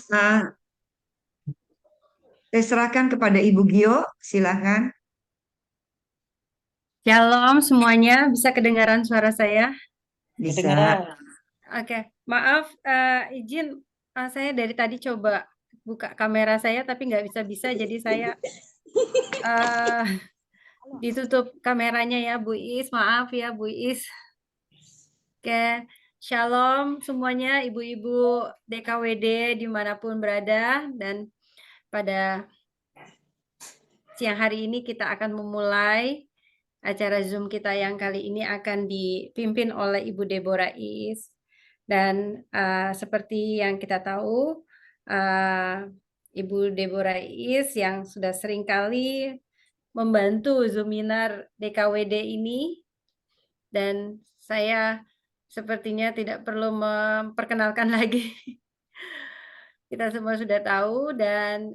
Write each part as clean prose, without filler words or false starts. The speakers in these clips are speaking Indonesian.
Nah, saya serahkan kepada Ibu Gio, silakan. Shalom semuanya, bisa kedengaran suara saya? Bisa. Oke, maaf, izin, saya dari tadi coba buka kamera saya tapi nggak bisa-bisa, jadi saya eh, ditutup kameranya ya, Bu Is. Maaf ya, Bu Is. Oke, Shalom semuanya, ibu-ibu DKWD dimanapun berada, dan pada siang hari ini kita akan memulai acara Zoom kita yang kali ini akan dipimpin oleh Ibu Deborah Is. Dan seperti yang kita tahu, Ibu Deborah Is yang sudah sering kali membantu Zoominar DKWD ini, dan saya sepertinya tidak perlu memperkenalkan lagi. Kita semua sudah tahu, dan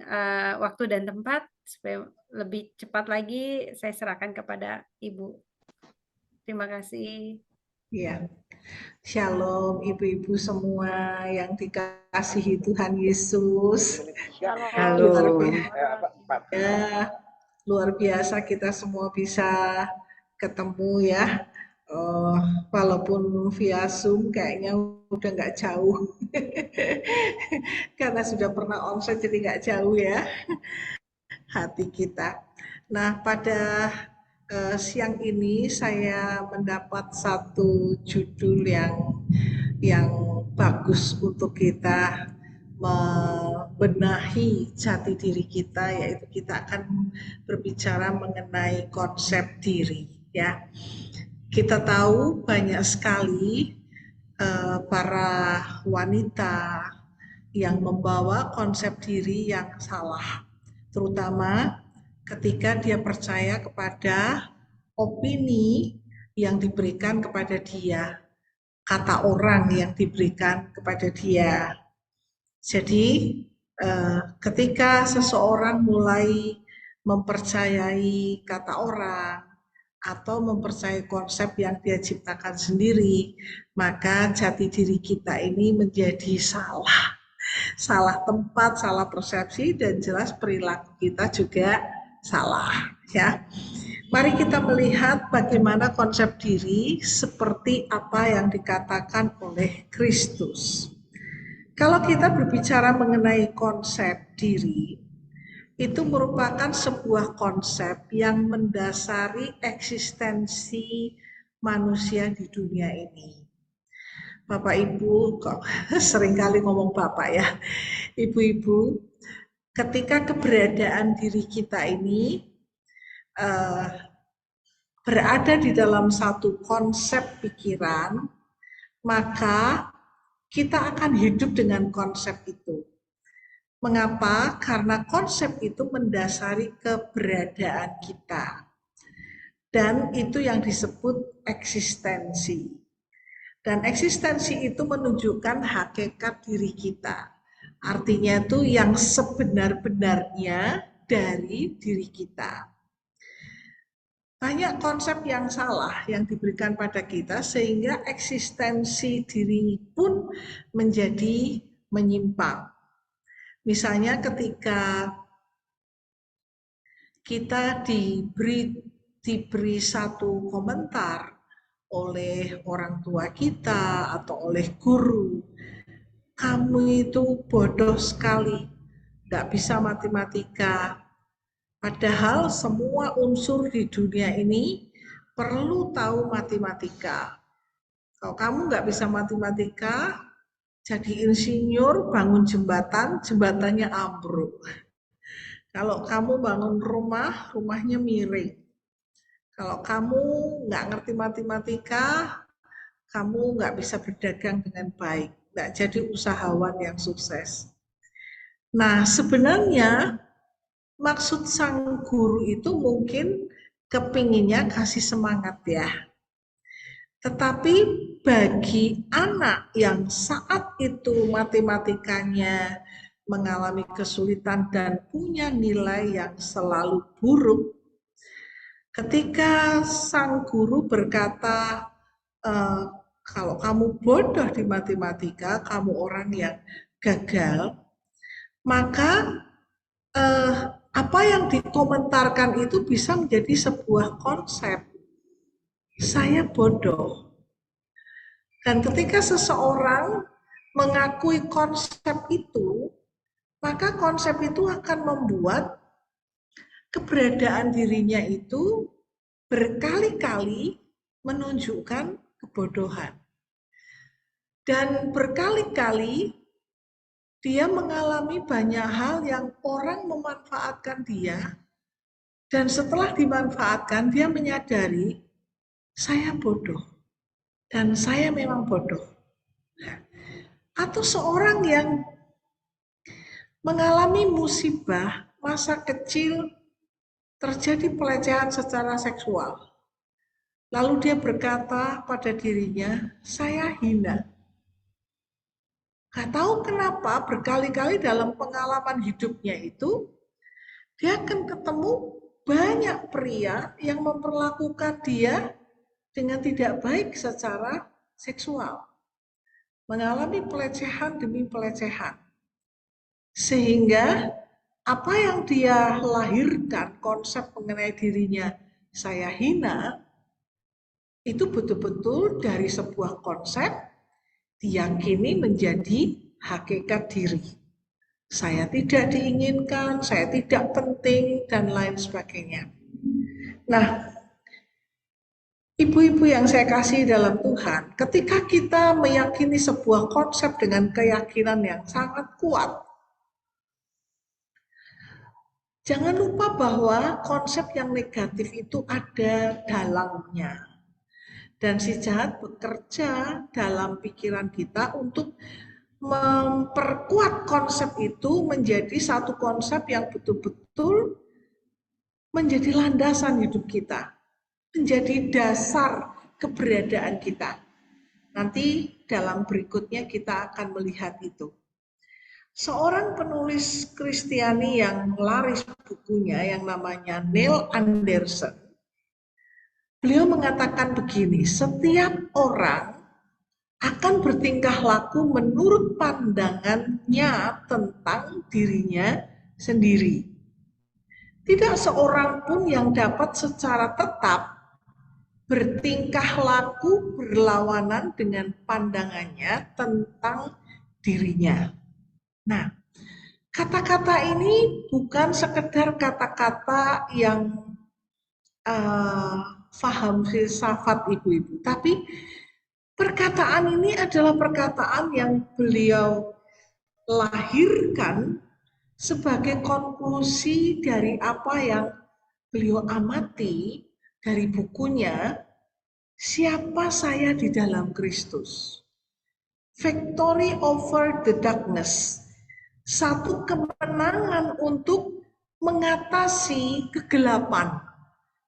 waktu dan tempat supaya lebih cepat lagi saya serahkan kepada Ibu. Terima kasih. Ya, shalom ibu-ibu semua yang dikasihi Tuhan Yesus. Halo. Luar biasa kita semua bisa ketemu ya. Walaupun via Zoom kayaknya udah nggak jauh. Karena sudah pernah onsite jadi nggak jauh ya hati kita. Nah, pada siang ini saya mendapat satu judul yang bagus untuk kita membenahi jati diri kita, yaitu kita akan berbicara mengenai konsep diri ya. Kita tahu banyak sekali para wanita yang membawa konsep diri yang salah, terutama ketika dia percaya kepada opini yang diberikan kepada dia, kata orang yang diberikan kepada dia. Jadi ketika seseorang mulai mempercayai kata orang atau mempercayai konsep yang dia ciptakan sendiri, maka jati diri kita ini menjadi salah. Salah tempat, salah persepsi, dan jelas perilaku kita juga salah ya. Mari kita melihat bagaimana konsep diri seperti apa yang dikatakan oleh Kristus. Kalau kita berbicara mengenai konsep diri, itu merupakan sebuah konsep yang mendasari eksistensi manusia di dunia ini. Bapak Ibu, kok seringkali ngomong Bapak ya. Ibu-ibu, ketika keberadaan diri kita ini uh, berada di dalam satu konsep pikiran, maka kita akan hidup dengan konsep itu. Mengapa? Karena konsep itu mendasari keberadaan kita. Dan itu yang disebut eksistensi. Dan eksistensi itu menunjukkan hakikat diri kita. Artinya itu yang sebenar-benarnya dari diri kita. Banyak konsep yang salah yang diberikan pada kita sehingga eksistensi diri pun menjadi menyimpang. Misalnya ketika kita diberi satu komentar oleh orang tua kita atau oleh guru, kamu itu bodoh sekali, nggak bisa matematika. Padahal semua unsur di dunia ini perlu tahu matematika. Kalau kamu nggak bisa matematika, jadi insinyur, bangun jembatan, jembatannya ambruk. Kalau kamu bangun rumah, rumahnya miring. Kalau kamu nggak ngerti matematika, kamu nggak bisa berdagang dengan baik, nggak jadi usahawan yang sukses. Nah, sebenarnya maksud sang guru itu mungkin kepinginnya kasih semangat ya. Tetapi bagi anak yang saat itu matematikanya mengalami kesulitan dan punya nilai yang selalu buruk, ketika sang guru berkata, kalau kamu bodoh di matematika, kamu orang yang gagal, maka apa yang dikomentarkan itu bisa menjadi sebuah konsep. Saya bodoh. Dan ketika seseorang mengakui konsep itu, maka konsep itu akan membuat keberadaan dirinya itu berkali-kali menunjukkan kebodohan. Dan berkali-kali dia mengalami banyak hal yang orang memanfaatkan dia, dan setelah dimanfaatkan dia menyadari, saya bodoh, dan saya memang bodoh. Atau seorang yang mengalami musibah masa kecil terjadi pelecehan secara seksual. Lalu dia berkata pada dirinya, saya hina. Gak tahu kenapa berkali-kali dalam pengalaman hidupnya itu, dia akan ketemu banyak pria yang memperlakukan dia dengan tidak baik secara seksual. Mengalami pelecehan demi pelecehan. Sehingga apa yang dia lahirkan, konsep mengenai dirinya, saya hina, itu betul-betul dari sebuah konsep diyakini menjadi hakikat diri. Saya tidak diinginkan, saya tidak penting, dan lain sebagainya. Nah, ibu-ibu yang saya kasih dalam Tuhan, ketika kita meyakini sebuah konsep dengan keyakinan yang sangat kuat, jangan lupa bahwa konsep yang negatif itu ada dalangnya. Dan si jahat bekerja dalam pikiran kita untuk memperkuat konsep itu menjadi satu konsep yang betul-betul menjadi landasan hidup kita, menjadi dasar keberadaan kita. Nanti dalam berikutnya kita akan melihat itu. Seorang penulis Kristiani yang laris bukunya yang namanya Neil Anderson, beliau mengatakan begini, setiap orang akan bertingkah laku menurut pandangannya tentang dirinya sendiri. Tidak seorang pun yang dapat secara tetap bertingkah laku berlawanan dengan pandangannya tentang dirinya. Nah, kata-kata ini bukan sekedar kata-kata yang faham filsafat ibu-ibu, tapi perkataan ini adalah perkataan yang beliau lahirkan sebagai konklusi dari apa yang beliau amati dari bukunya Siapa Saya di Dalam Kristus. Victory over the darkness. Satu kemenangan untuk mengatasi kegelapan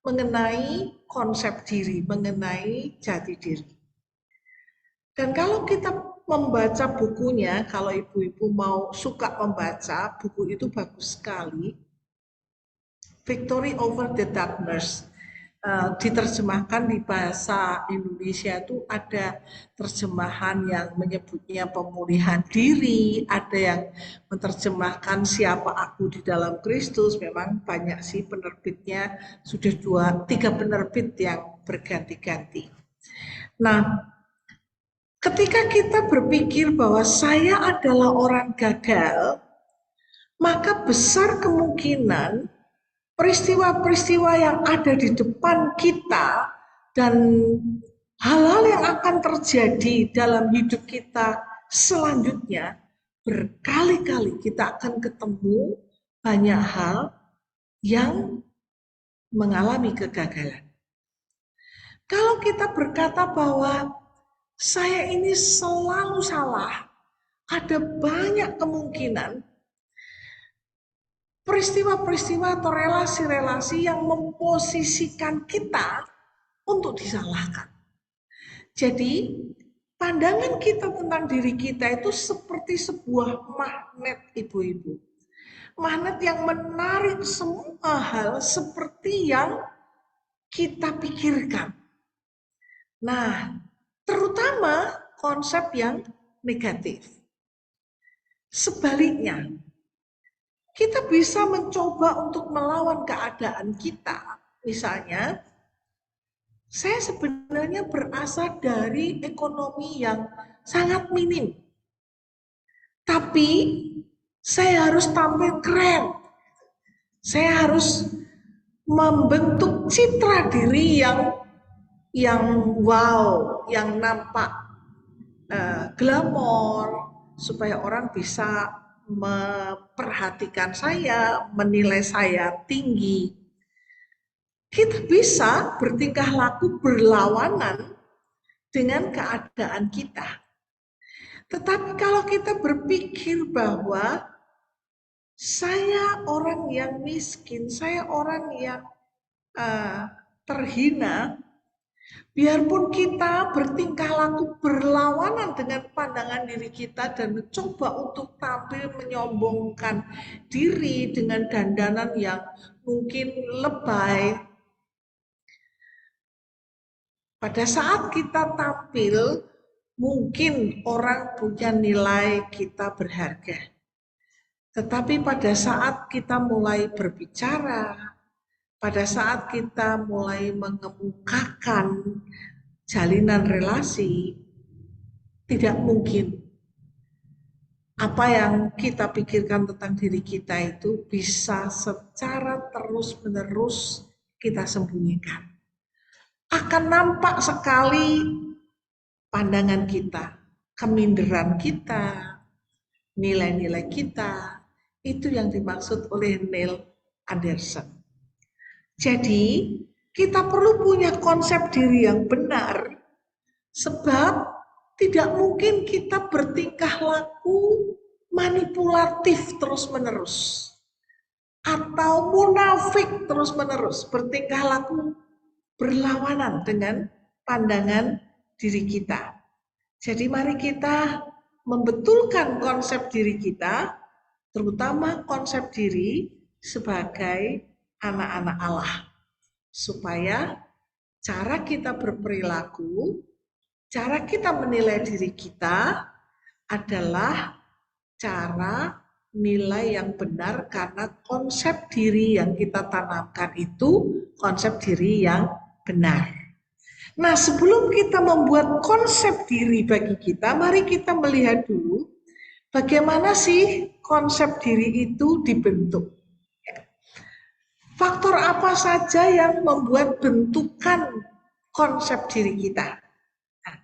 mengenai konsep diri, mengenai jati diri. Dan kalau kita membaca bukunya, kalau ibu-ibu mau suka membaca, buku itu bagus sekali. Victory over the Darkness. Diterjemahkan di bahasa Indonesia itu ada terjemahan yang menyebutnya pemulihan diri, ada yang menerjemahkan siapa aku di dalam Kristus. Memang banyak sih penerbitnya, sudah 2-3 penerbit yang berganti-ganti. Nah, ketika kita berpikir bahwa saya adalah orang gagal, maka besar kemungkinan peristiwa-peristiwa yang ada di depan kita dan hal-hal yang akan terjadi dalam hidup kita selanjutnya, berkali-kali kita akan ketemu banyak hal yang mengalami kegagalan. Kalau kita berkata bahwa saya ini selalu salah, ada banyak kemungkinan peristiwa-peristiwa atau relasi-relasi yang memposisikan kita untuk disalahkan. Jadi, pandangan kita tentang diri kita itu seperti sebuah magnet, ibu-ibu. Magnet yang menarik semua hal seperti yang kita pikirkan. Nah, terutama konsep yang negatif. Sebaliknya, kita bisa mencoba untuk melawan keadaan kita. Misalnya, saya sebenarnya berasal dari ekonomi yang sangat minim. Tapi saya harus tampil keren. Saya harus membentuk citra diri yang wow, yang nampak glamor, supaya orang bisa memperhatikan saya, menilai saya tinggi. Kita bisa bertingkah laku berlawanan dengan keadaan kita. Tetapi kalau kita berpikir bahwa saya orang yang miskin, saya orang yang terhina, biarpun kita bertingkah laku berlawanan dengan pandangan diri kita dan mencoba untuk tampil menyombongkan diri dengan dandanan yang mungkin lebay, pada saat kita tampil, mungkin orang punya nilai kita berharga. Tetapi pada saat kita mulai berbicara, pada saat kita mulai mengemukakan jalinan relasi, tidak mungkin apa yang kita pikirkan tentang diri kita itu bisa secara terus-menerus kita sembunyikan. Akan nampak sekali pandangan kita, keminderan kita, nilai-nilai kita, itu yang dimaksud oleh Neil Anderson. Jadi, kita perlu punya konsep diri yang benar, sebab tidak mungkin kita bertingkah laku manipulatif terus-menerus, atau munafik terus-menerus, bertingkah laku berlawanan dengan pandangan diri kita. Jadi mari kita membetulkan konsep diri kita, terutama konsep diri sebagai anak-anak Allah, supaya cara kita berperilaku, cara kita menilai diri kita adalah cara nilai yang benar, karena konsep diri yang kita tanamkan itu konsep diri yang benar. Nah, sebelum kita membuat konsep diri bagi kita, mari kita melihat dulu bagaimana sih konsep diri itu dibentuk. Faktor apa saja yang membuat bentukan konsep diri kita? Nah,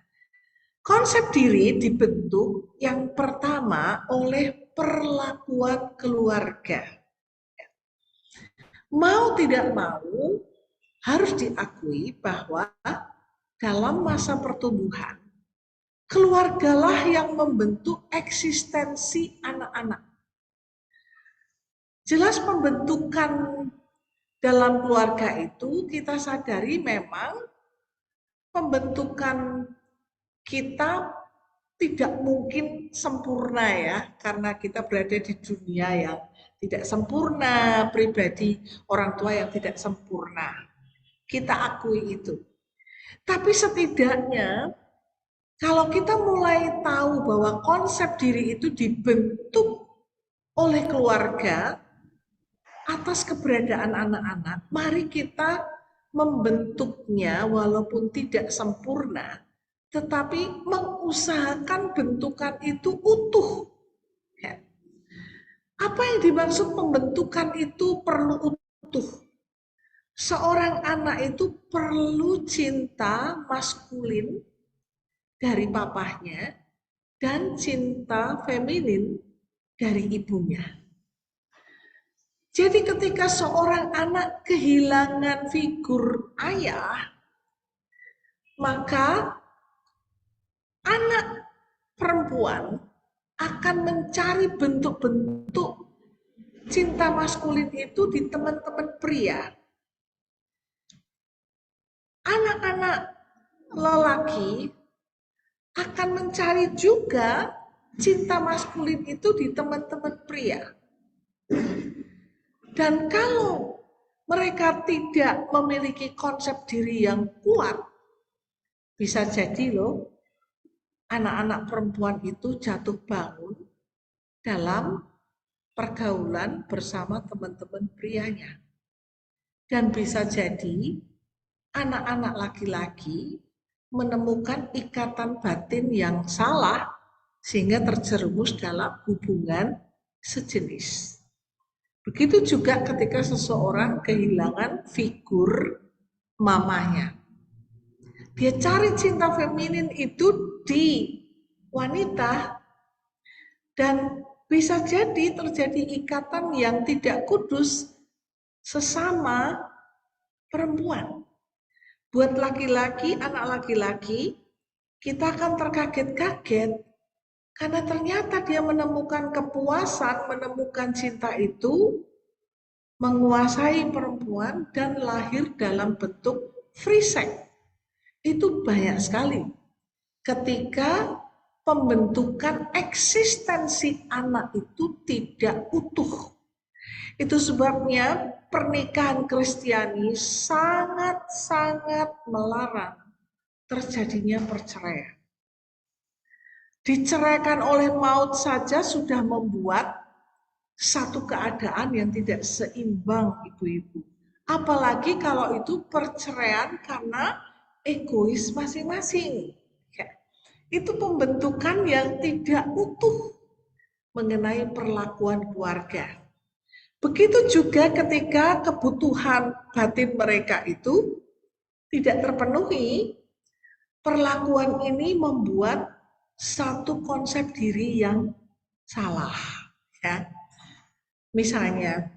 konsep diri dibentuk yang pertama oleh perlakuan keluarga. Mau tidak mau, harus diakui bahwa dalam masa pertumbuhan, keluargalah yang membentuk eksistensi anak-anak. Jelas pembentukan dalam keluarga itu kita sadari memang pembentukan kita tidak mungkin sempurna ya, karena kita berada di dunia yang tidak sempurna, pribadi orang tua yang tidak sempurna. Kita akui itu. Tapi setidaknya kalau kita mulai tahu bahwa konsep diri itu dibentuk oleh keluarga atas keberadaan anak-anak, mari kita membentuknya walaupun tidak sempurna, tetapi mengusahakan bentukan itu utuh. Apa yang dimaksud pembentukan itu perlu utuh? Seorang anak itu perlu cinta maskulin dari papahnya dan cinta feminin dari ibunya. Jadi ketika seorang anak kehilangan figur ayah, maka anak perempuan akan mencari bentuk-bentuk cinta maskulin itu di teman-teman pria. Anak-anak lelaki akan mencari juga cinta maskulin itu di teman-teman pria. Dan kalau mereka tidak memiliki konsep diri yang kuat, bisa jadi loh, anak-anak perempuan itu jatuh bangun dalam pergaulan bersama teman-teman prianya. Dan bisa jadi anak-anak laki-laki menemukan ikatan batin yang salah sehingga terjerumus dalam hubungan sejenis. Begitu juga ketika seseorang kehilangan figur mamanya. Dia cari cinta feminin itu di wanita dan bisa jadi terjadi ikatan yang tidak kudus sesama perempuan. Buat laki-laki, anak laki-laki, kita akan terkaget-kaget karena ternyata dia menemukan kepuasan, menemukan cinta itu, menguasai perempuan dan lahir dalam bentuk free sex. Itu banyak sekali. Ketika pembentukan eksistensi anak itu tidak utuh. Itu sebabnya pernikahan Kristiani sangat-sangat melarang terjadinya perceraian. Diceraikan oleh maut saja sudah membuat satu keadaan yang tidak seimbang, ibu-ibu. Apalagi kalau itu perceraian karena egois masing-masing. Ya. Itu pembentukan yang tidak utuh mengenai perlakuan keluarga. Begitu juga ketika kebutuhan batin mereka itu tidak terpenuhi, perlakuan ini membuat satu konsep diri yang salah. Ya. Misalnya,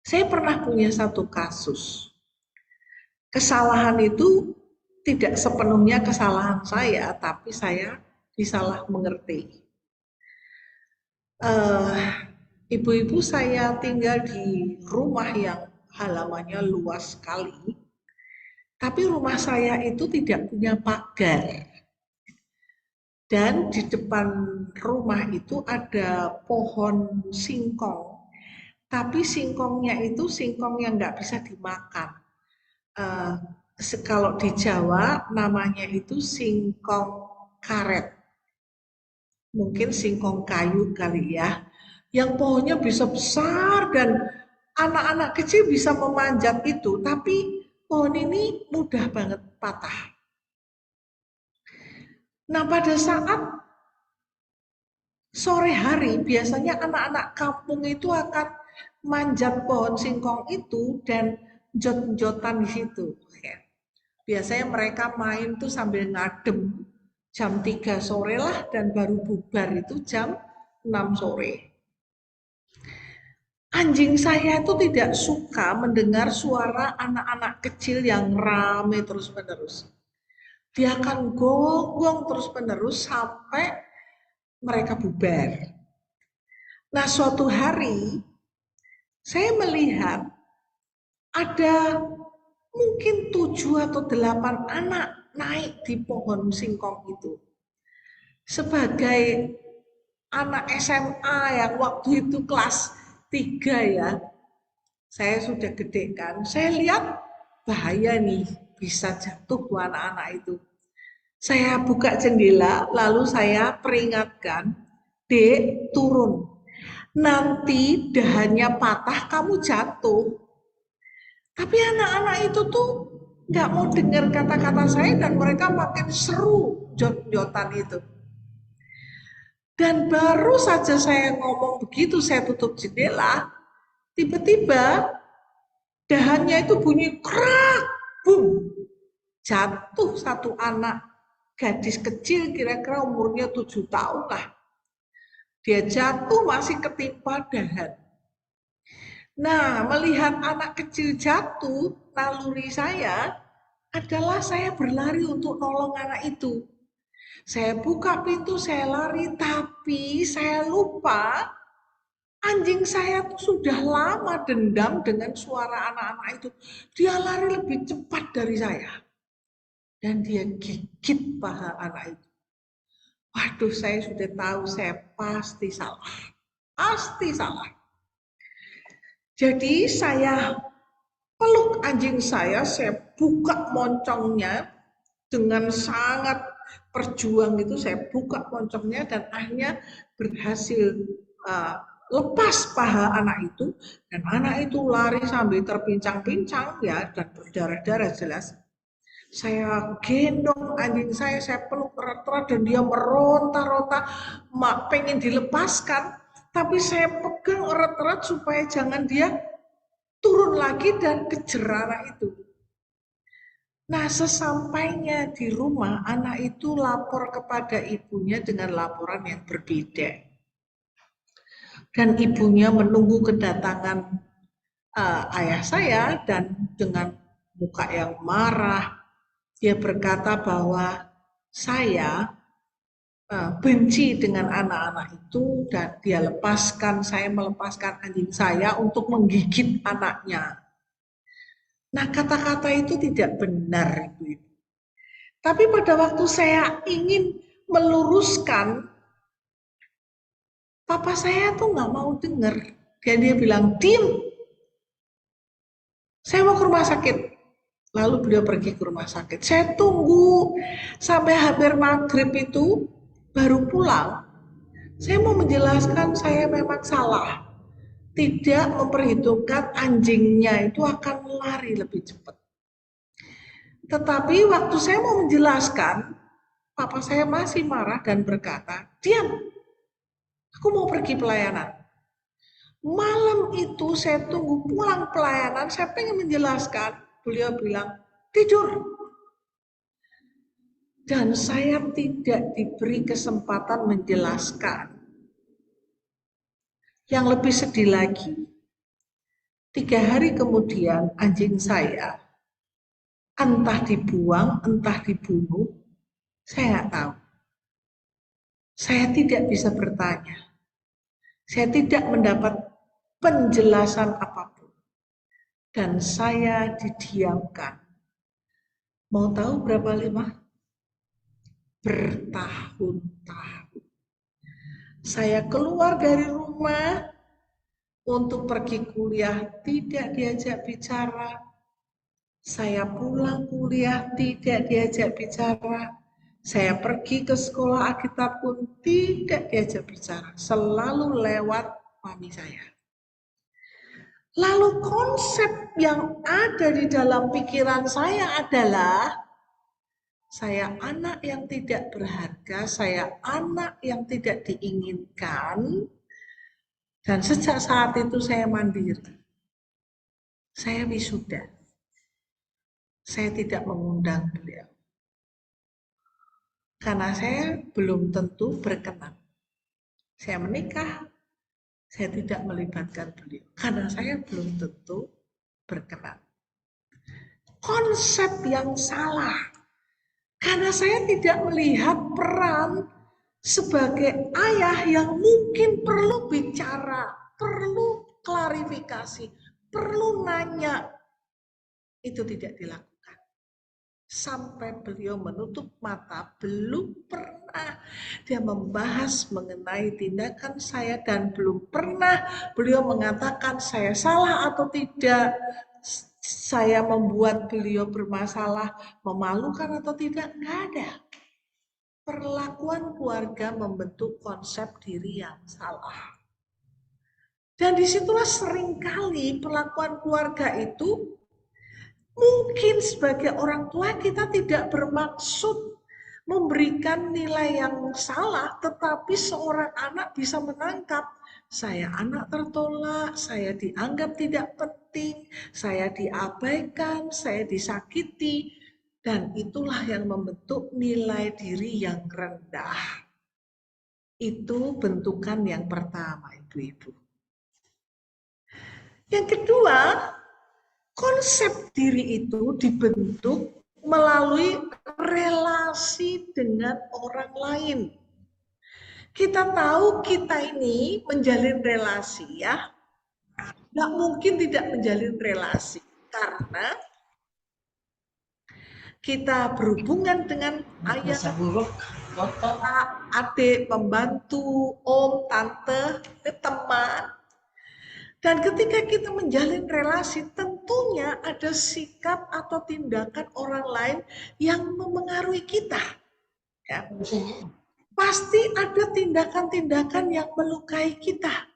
saya pernah punya satu kasus. Kesalahan itu tidak sepenuhnya kesalahan saya, tapi saya disalah mengerti. Ibu-ibu, saya tinggal di rumah yang halamannya luas sekali, tapi rumah saya itu tidak punya pagar. Dan di depan rumah itu ada pohon singkong, tapi singkongnya itu singkong yang nggak bisa dimakan. Kalau di Jawa namanya itu singkong karet, mungkin singkong kayu kali ya, yang pohonnya bisa besar dan anak-anak kecil bisa memanjat itu, tapi pohon ini mudah banget patah. Nah, pada saat sore hari biasanya anak-anak kampung itu akan manjat pohon singkong itu dan jot-jotan di situ. Biasanya mereka main tuh sambil ngadem jam 3 sore lah dan baru bubar itu jam 6 sore. Anjing saya itu tidak suka mendengar suara anak-anak kecil yang rame terus-menerus. Dia akan gonggong terus-menerus sampai mereka bubar. Nah, suatu hari saya melihat ada mungkin 7 atau 8 anak naik di pohon singkong itu. Sebagai anak SMA yang waktu itu kelas 3 ya, saya sudah gede kan, saya lihat bahaya nih, bisa jatuh tuh anak-anak itu. Saya buka jendela, lalu saya peringatkan, Dek, turun. Nanti dahannya patah, kamu jatuh. Tapi anak-anak itu tuh nggak mau dengar kata-kata saya dan mereka makin seru jot-jotan itu. Dan baru saja saya ngomong begitu, saya tutup jendela, tiba-tiba dahannya itu bunyi krak, bum. Jatuh satu anak gadis kecil, kira-kira umurnya 7 tahun lah. Dia jatuh masih ketimpa dahan. Nah, melihat anak kecil jatuh, naluri saya adalah saya berlari untuk nolong anak itu. Saya buka pintu, saya lari, tapi saya lupa anjing saya tuh sudah lama dendam dengan suara anak-anak itu. Dia lari lebih cepat dari saya. Dan dia gigit paha anak itu. Waduh, saya sudah tahu saya pasti salah. Pasti salah. Jadi saya peluk anjing saya buka moncongnya dengan sangat berjuang itu, saya buka moncongnya dan akhirnya berhasil uh, lepas paha anak itu, dan anak itu lari sambil terpincang-pincang ya, dan berdarah-darah jelas. Saya gendong anjing saya peluk erat-erat dan dia meronta-ronta, pengen dilepaskan, tapi saya pegang erat-erat supaya jangan dia turun lagi dan kejar anak itu. Nah, sesampainya di rumah, anak itu lapor kepada ibunya dengan laporan yang berbeda. Dan ibunya menunggu kedatangan ayah saya dan dengan muka yang marah, dia berkata bahwa saya benci dengan anak-anak itu dan saya melepaskan anjing saya untuk menggigit anaknya. Nah, kata-kata itu tidak benar, Ibu. Tapi pada waktu saya ingin meluruskan, papa saya tuh nggak mau dengar. Dia bilang, "Diam, saya mau ke rumah sakit." Lalu beliau pergi ke rumah sakit. Saya tunggu sampai hampir maghrib itu baru pulang. Saya mau menjelaskan saya memang salah. Tidak memperhitungkan anjingnya itu akan lari lebih cepat. Tetapi waktu saya mau menjelaskan, papa saya masih marah dan berkata, "Diam, aku mau pergi pelayanan." Malam itu saya tunggu pulang pelayanan, saya pengen menjelaskan. Beliau bilang, "Tidur." Dan saya tidak diberi kesempatan menjelaskan. Yang lebih sedih lagi, 3 hari kemudian anjing saya entah dibuang, entah dibunuh, saya nggak tahu. Saya tidak bisa bertanya. Saya tidak mendapat penjelasan apapun. Dan saya didiamkan. Mau tahu berapa lama? Bertahun-tahun. Saya keluar dari rumah untuk pergi kuliah, tidak diajak bicara. Saya pulang kuliah, tidak diajak bicara. Saya pergi ke sekolah Alkitab pun tidak diajak bicara. Selalu lewat mami saya. Lalu konsep yang ada di dalam pikiran saya adalah saya anak yang tidak berharga, saya anak yang tidak diinginkan, dan sejak saat itu saya mandiri. Saya wisuda. Saya tidak mengundang beliau. Karena saya belum tentu berkenan. Saya menikah, saya tidak melibatkan beliau. Karena saya belum tentu berkenan. Konsep yang salah. Karena saya tidak melihat peran sebagai ayah yang mungkin perlu bicara, perlu klarifikasi, perlu nanya. Itu tidak dilakukan. Sampai beliau menutup mata, belum pernah dia membahas mengenai tindakan saya dan belum pernah beliau mengatakan saya salah atau tidak, saya membuat beliau bermasalah, memalukan atau tidak, nggak ada. Perlakuan keluarga membentuk konsep diri yang salah. Dan disitulah seringkali perlakuan keluarga itu mungkin sebagai orang tua kita tidak bermaksud memberikan nilai yang salah, tetapi seorang anak bisa menangkap, saya anak tertolak, saya dianggap tidak penting, saya diabaikan, saya disakiti, dan itulah yang membentuk nilai diri yang rendah. Itu bentukan yang pertama, ibu-ibu. Yang kedua, konsep diri itu dibentuk melalui relasi dengan orang lain. Kita tahu kita ini menjalin relasi ya, nggak mungkin tidak menjalin relasi karena kita berhubungan dengan ayah, adik, pembantu, om, tante, teman. Dan ketika kita menjalin relasi, tentunya ada sikap atau tindakan orang lain yang memengaruhi kita. Ya. pasti ada tindakan-tindakan yang melukai kita.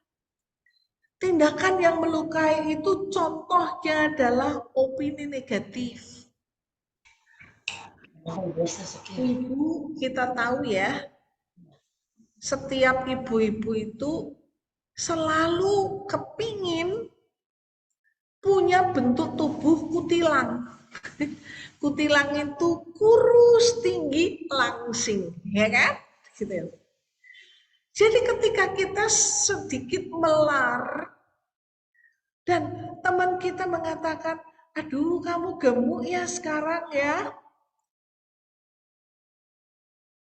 Tindakan yang melukai itu contohnya adalah opini negatif. Ibu, kita tahu ya, setiap ibu-ibu itu selalu kepingin punya bentuk tubuh kutilang. Kutilang itu kurus, tinggi, langsing, ya kan? Gitu. Jadi ketika kita sedikit melar dan teman kita mengatakan, aduh kamu gemuk ya sekarang ya.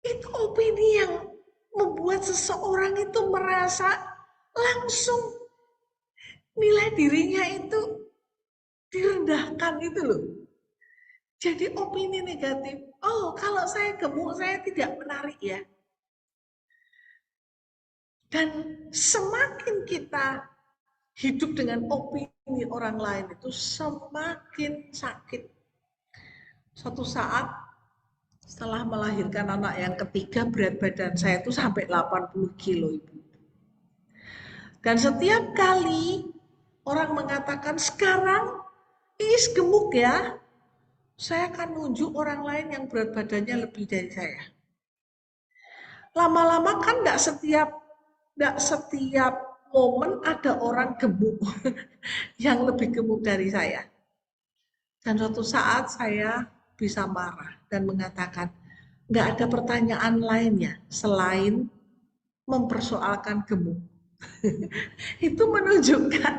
Itu opini yang membuat seseorang itu merasa langsung nilai dirinya itu direndahkan itu loh. Jadi opini negatif, oh kalau saya gemuk saya tidak menarik ya. Dan semakin kita hidup dengan opini orang lain itu semakin sakit. Suatu saat setelah melahirkan anak yang ketiga, berat badan saya itu sampai 80 kilo ibu. Dan setiap kali orang mengatakan sekarang Iis gemuk ya, saya akan nunjuk orang lain yang berat badannya lebih dari saya. Lama-lama kan enggak setiap momen ada orang gemuk yang lebih gemuk dari saya. Dan suatu saat saya bisa marah dan mengatakan, enggak ada pertanyaan lainnya selain mempersoalkan gemuk. Itu menunjukkan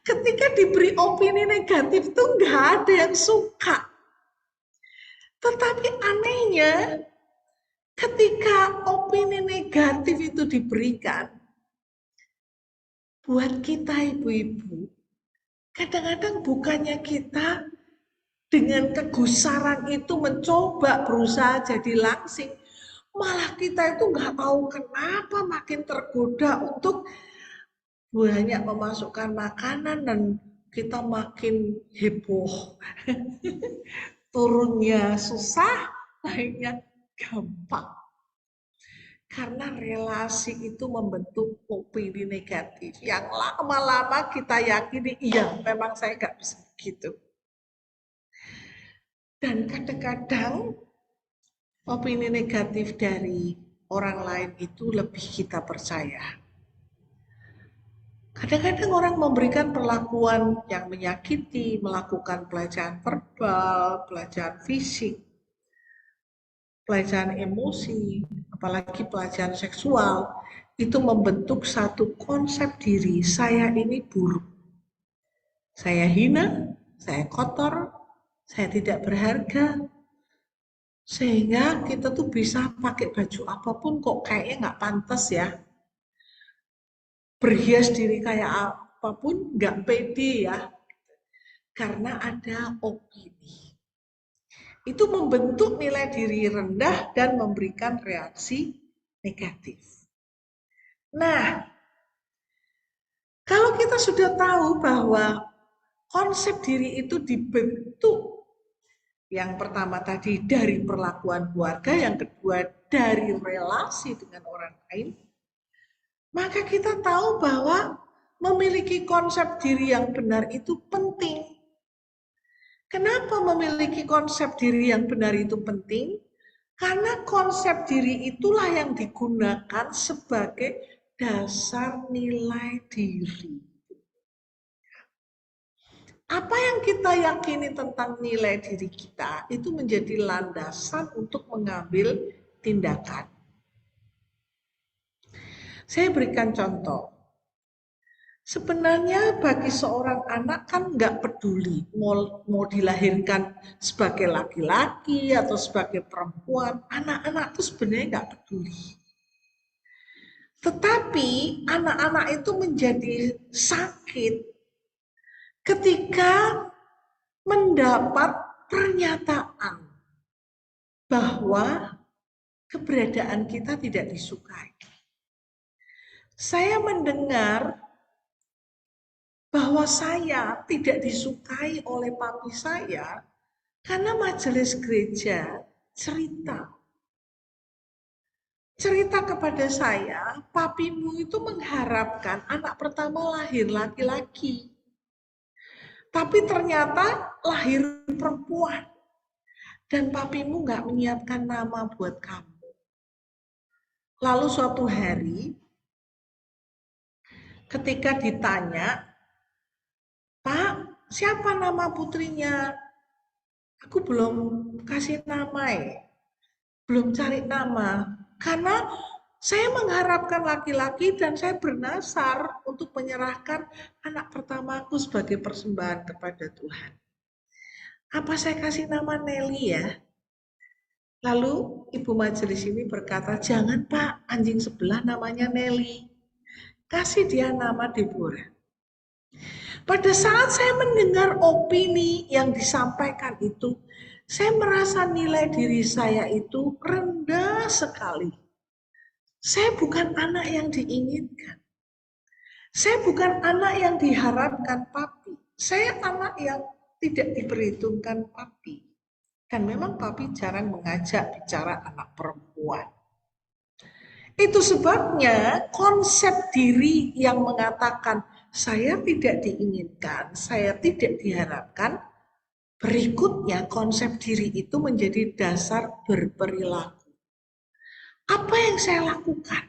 ketika diberi opini negatif itu enggak ada yang suka. Tetapi anehnya ketika opini negatif itu diberikan, buat kita ibu-ibu, kadang-kadang bukannya kita dengan kegusaran itu mencoba berusaha jadi langsing, malah kita itu nggak tahu kenapa makin tergoda untuk banyak memasukkan makanan dan kita makin heboh. Turunnya susah, naiknya gampang. Karena relasi itu membentuk opini negatif. Yang lama-lama kita yakini, iya memang saya nggak bisa begitu. Dan kadang-kadang opini negatif dari orang lain itu lebih kita percaya. Kadang-kadang orang memberikan perlakuan yang menyakiti, melakukan pelecehan verbal, pelecehan fisik, pelecehan emosi, apalagi pelecehan seksual, itu membentuk satu konsep diri, saya ini buruk. Saya hina, saya kotor, saya tidak berharga. Sehingga kita tuh bisa pakai baju apapun kok kayaknya nggak pantas ya. Berhias diri kayak apapun nggak pede ya. Karena ada opini. Itu membentuk nilai diri rendah dan memberikan reaksi negatif. Nah, kalau kita sudah tahu bahwa konsep diri itu dibentuk yang pertama tadi dari perlakuan keluarga, yang kedua dari relasi dengan orang lain, maka kita tahu bahwa memiliki konsep diri yang benar itu penting. Kenapa memiliki konsep diri yang benar itu penting? Karena konsep diri itulah yang digunakan sebagai dasar nilai diri. Apa yang kita yakini tentang nilai diri kita itu menjadi landasan untuk mengambil tindakan. Saya berikan contoh. Sebenarnya bagi seorang anak kan nggak peduli mau dilahirkan sebagai laki-laki atau sebagai perempuan. Anak-anak itu sebenarnya nggak peduli. Tetapi anak-anak itu menjadi sakit ketika mendapat pernyataan bahwa keberadaan kita tidak disukai. Saya mendengar bahwa saya tidak disukai oleh papi saya karena majelis gereja cerita cerita kepada saya, papimu itu mengharapkan anak pertama lahir laki-laki. Tapi ternyata lahir perempuan. Dan papimu nggak menyiapkan nama buat kamu. Lalu suatu hari, ketika ditanya, Pak, siapa nama putrinya? Aku belum kasih nama ya. Belum cari nama. Karena saya mengharapkan laki-laki dan saya bernasar untuk menyerahkan anak pertamaku sebagai persembahan kepada Tuhan. Apa saya kasih nama Nelly ya? Lalu ibu majelis ini berkata, jangan Pak, anjing sebelah namanya Nelly. Kasih dia nama Deborah. Pada saat saya mendengar opini yang disampaikan itu, saya merasa nilai diri saya itu rendah sekali. Saya bukan anak yang diinginkan. Saya bukan anak yang diharapkan papi. Saya anak yang tidak diperhitungkan papi. Dan memang papi jarang mengajak bicara anak perempuan. Itu sebabnya konsep diri yang mengatakan saya tidak diinginkan, saya tidak diharapkan, berikutnya konsep diri itu menjadi dasar berperilaku. Apa yang saya lakukan?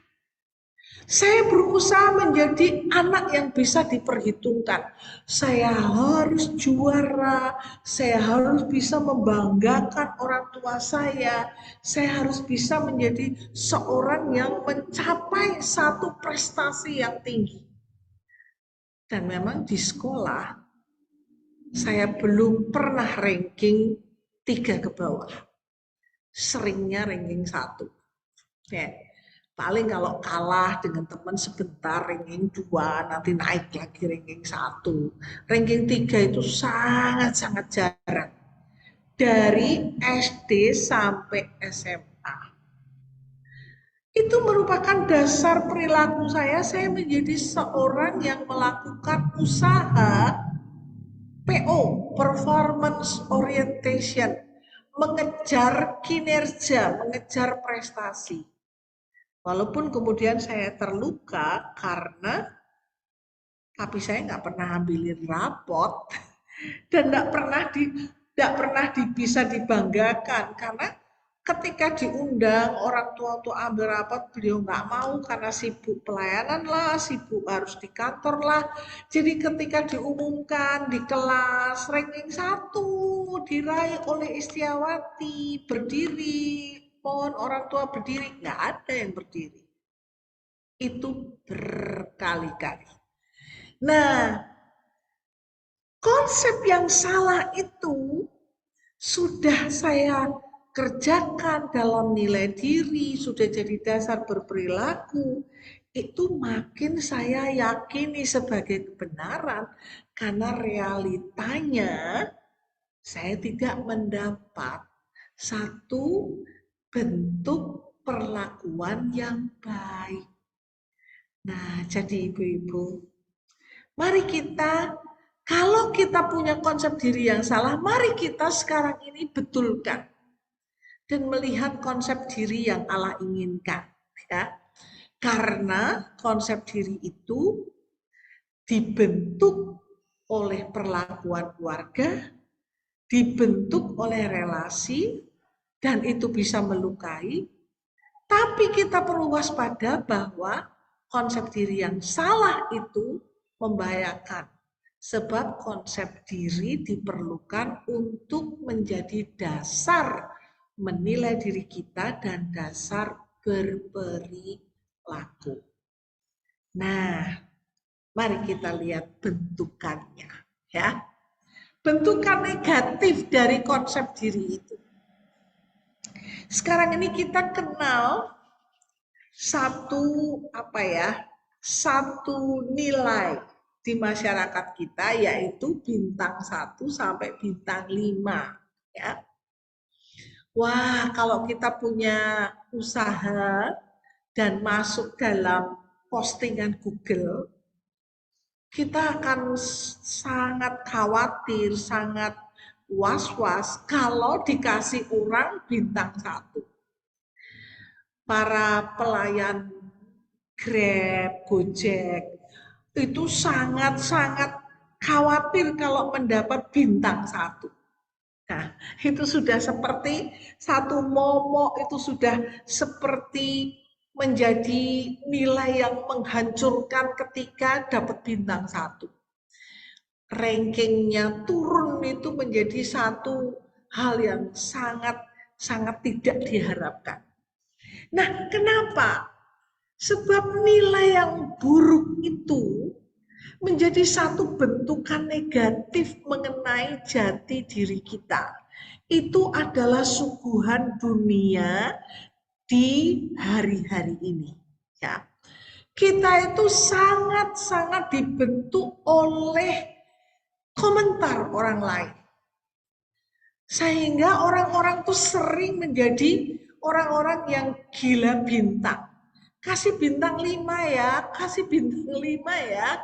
Saya berusaha menjadi anak yang bisa diperhitungkan. Saya harus juara, saya harus bisa membanggakan orang tua saya harus bisa menjadi seorang yang mencapai satu prestasi yang tinggi. Dan memang di sekolah, saya belum pernah ranking 3 ke bawah. Seringnya ranking 1. Ya. Paling kalau kalah dengan teman sebentar ranking 2, nanti naik lagi ranking 1. Ranking 3 itu sangat-sangat jarang. Dari SD sampai SMA. Itu merupakan dasar perilaku saya menjadi seorang yang melakukan usaha PO, performance orientation, mengejar kinerja, mengejar prestasi. Walaupun kemudian saya terluka karena papi saya nggak pernah ambilin rapot dan nggak pernah bisa dibanggakan karena ketika diundang orang tua untuk ambil rapot beliau nggak mau karena sibuk pelayanan lah, sibuk harus di kantor lah. Jadi ketika diumumkan di kelas ranking 1 diraih oleh Istiawati berdiri, mohon orang tua berdiri, nggak ada yang berdiri. Itu berkali-kali. Nah, konsep yang salah itu sudah saya kerjakan dalam nilai diri, sudah jadi dasar berperilaku, itu makin saya yakini sebagai kebenaran karena realitanya saya tidak mendapat satu bentuk perlakuan yang baik. Nah, jadi ibu-ibu, mari kita, kalau kita punya konsep diri yang salah, mari kita sekarang ini betulkan dan melihat konsep diri yang Allah inginkan, ya. Karena konsep diri itu dibentuk oleh perlakuan keluarga, dibentuk oleh relasi, dan itu bisa melukai. Tapi kita perlu waspada bahwa konsep diri yang salah itu membahayakan. Sebab konsep diri diperlukan untuk menjadi dasar menilai diri kita dan dasar berperilaku. Nah, mari kita lihat bentukannya, ya. Bentukan negatif dari konsep diri itu. Sekarang ini kita kenal satu nilai di masyarakat kita yaitu bintang 1 sampai bintang 5, ya. Wah, kalau kita punya usaha dan masuk dalam postingan Google, kita akan sangat khawatir, sangat was-was kalau dikasih orang bintang 1. para pelayan Grab, Gojek, itu sangat-sangat khawatir kalau mendapat bintang 1. Nah, itu sudah seperti satu momok, itu sudah seperti menjadi nilai yang menghancurkan ketika dapat bintang 1. Rankingnya turun itu menjadi satu hal yang sangat tidak diharapkan. Nah, kenapa? Sebab nilai yang buruk itu menjadi satu bentukan negatif mengenai jati diri kita. Itu adalah suguhan dunia di hari-hari ini. Ya. Kita itu sangat-sangat dibentuk oleh komentar orang lain. Sehingga orang-orang tuh sering menjadi orang-orang yang gila bintang. Kasih bintang 5 ya, kasih bintang 5 ya.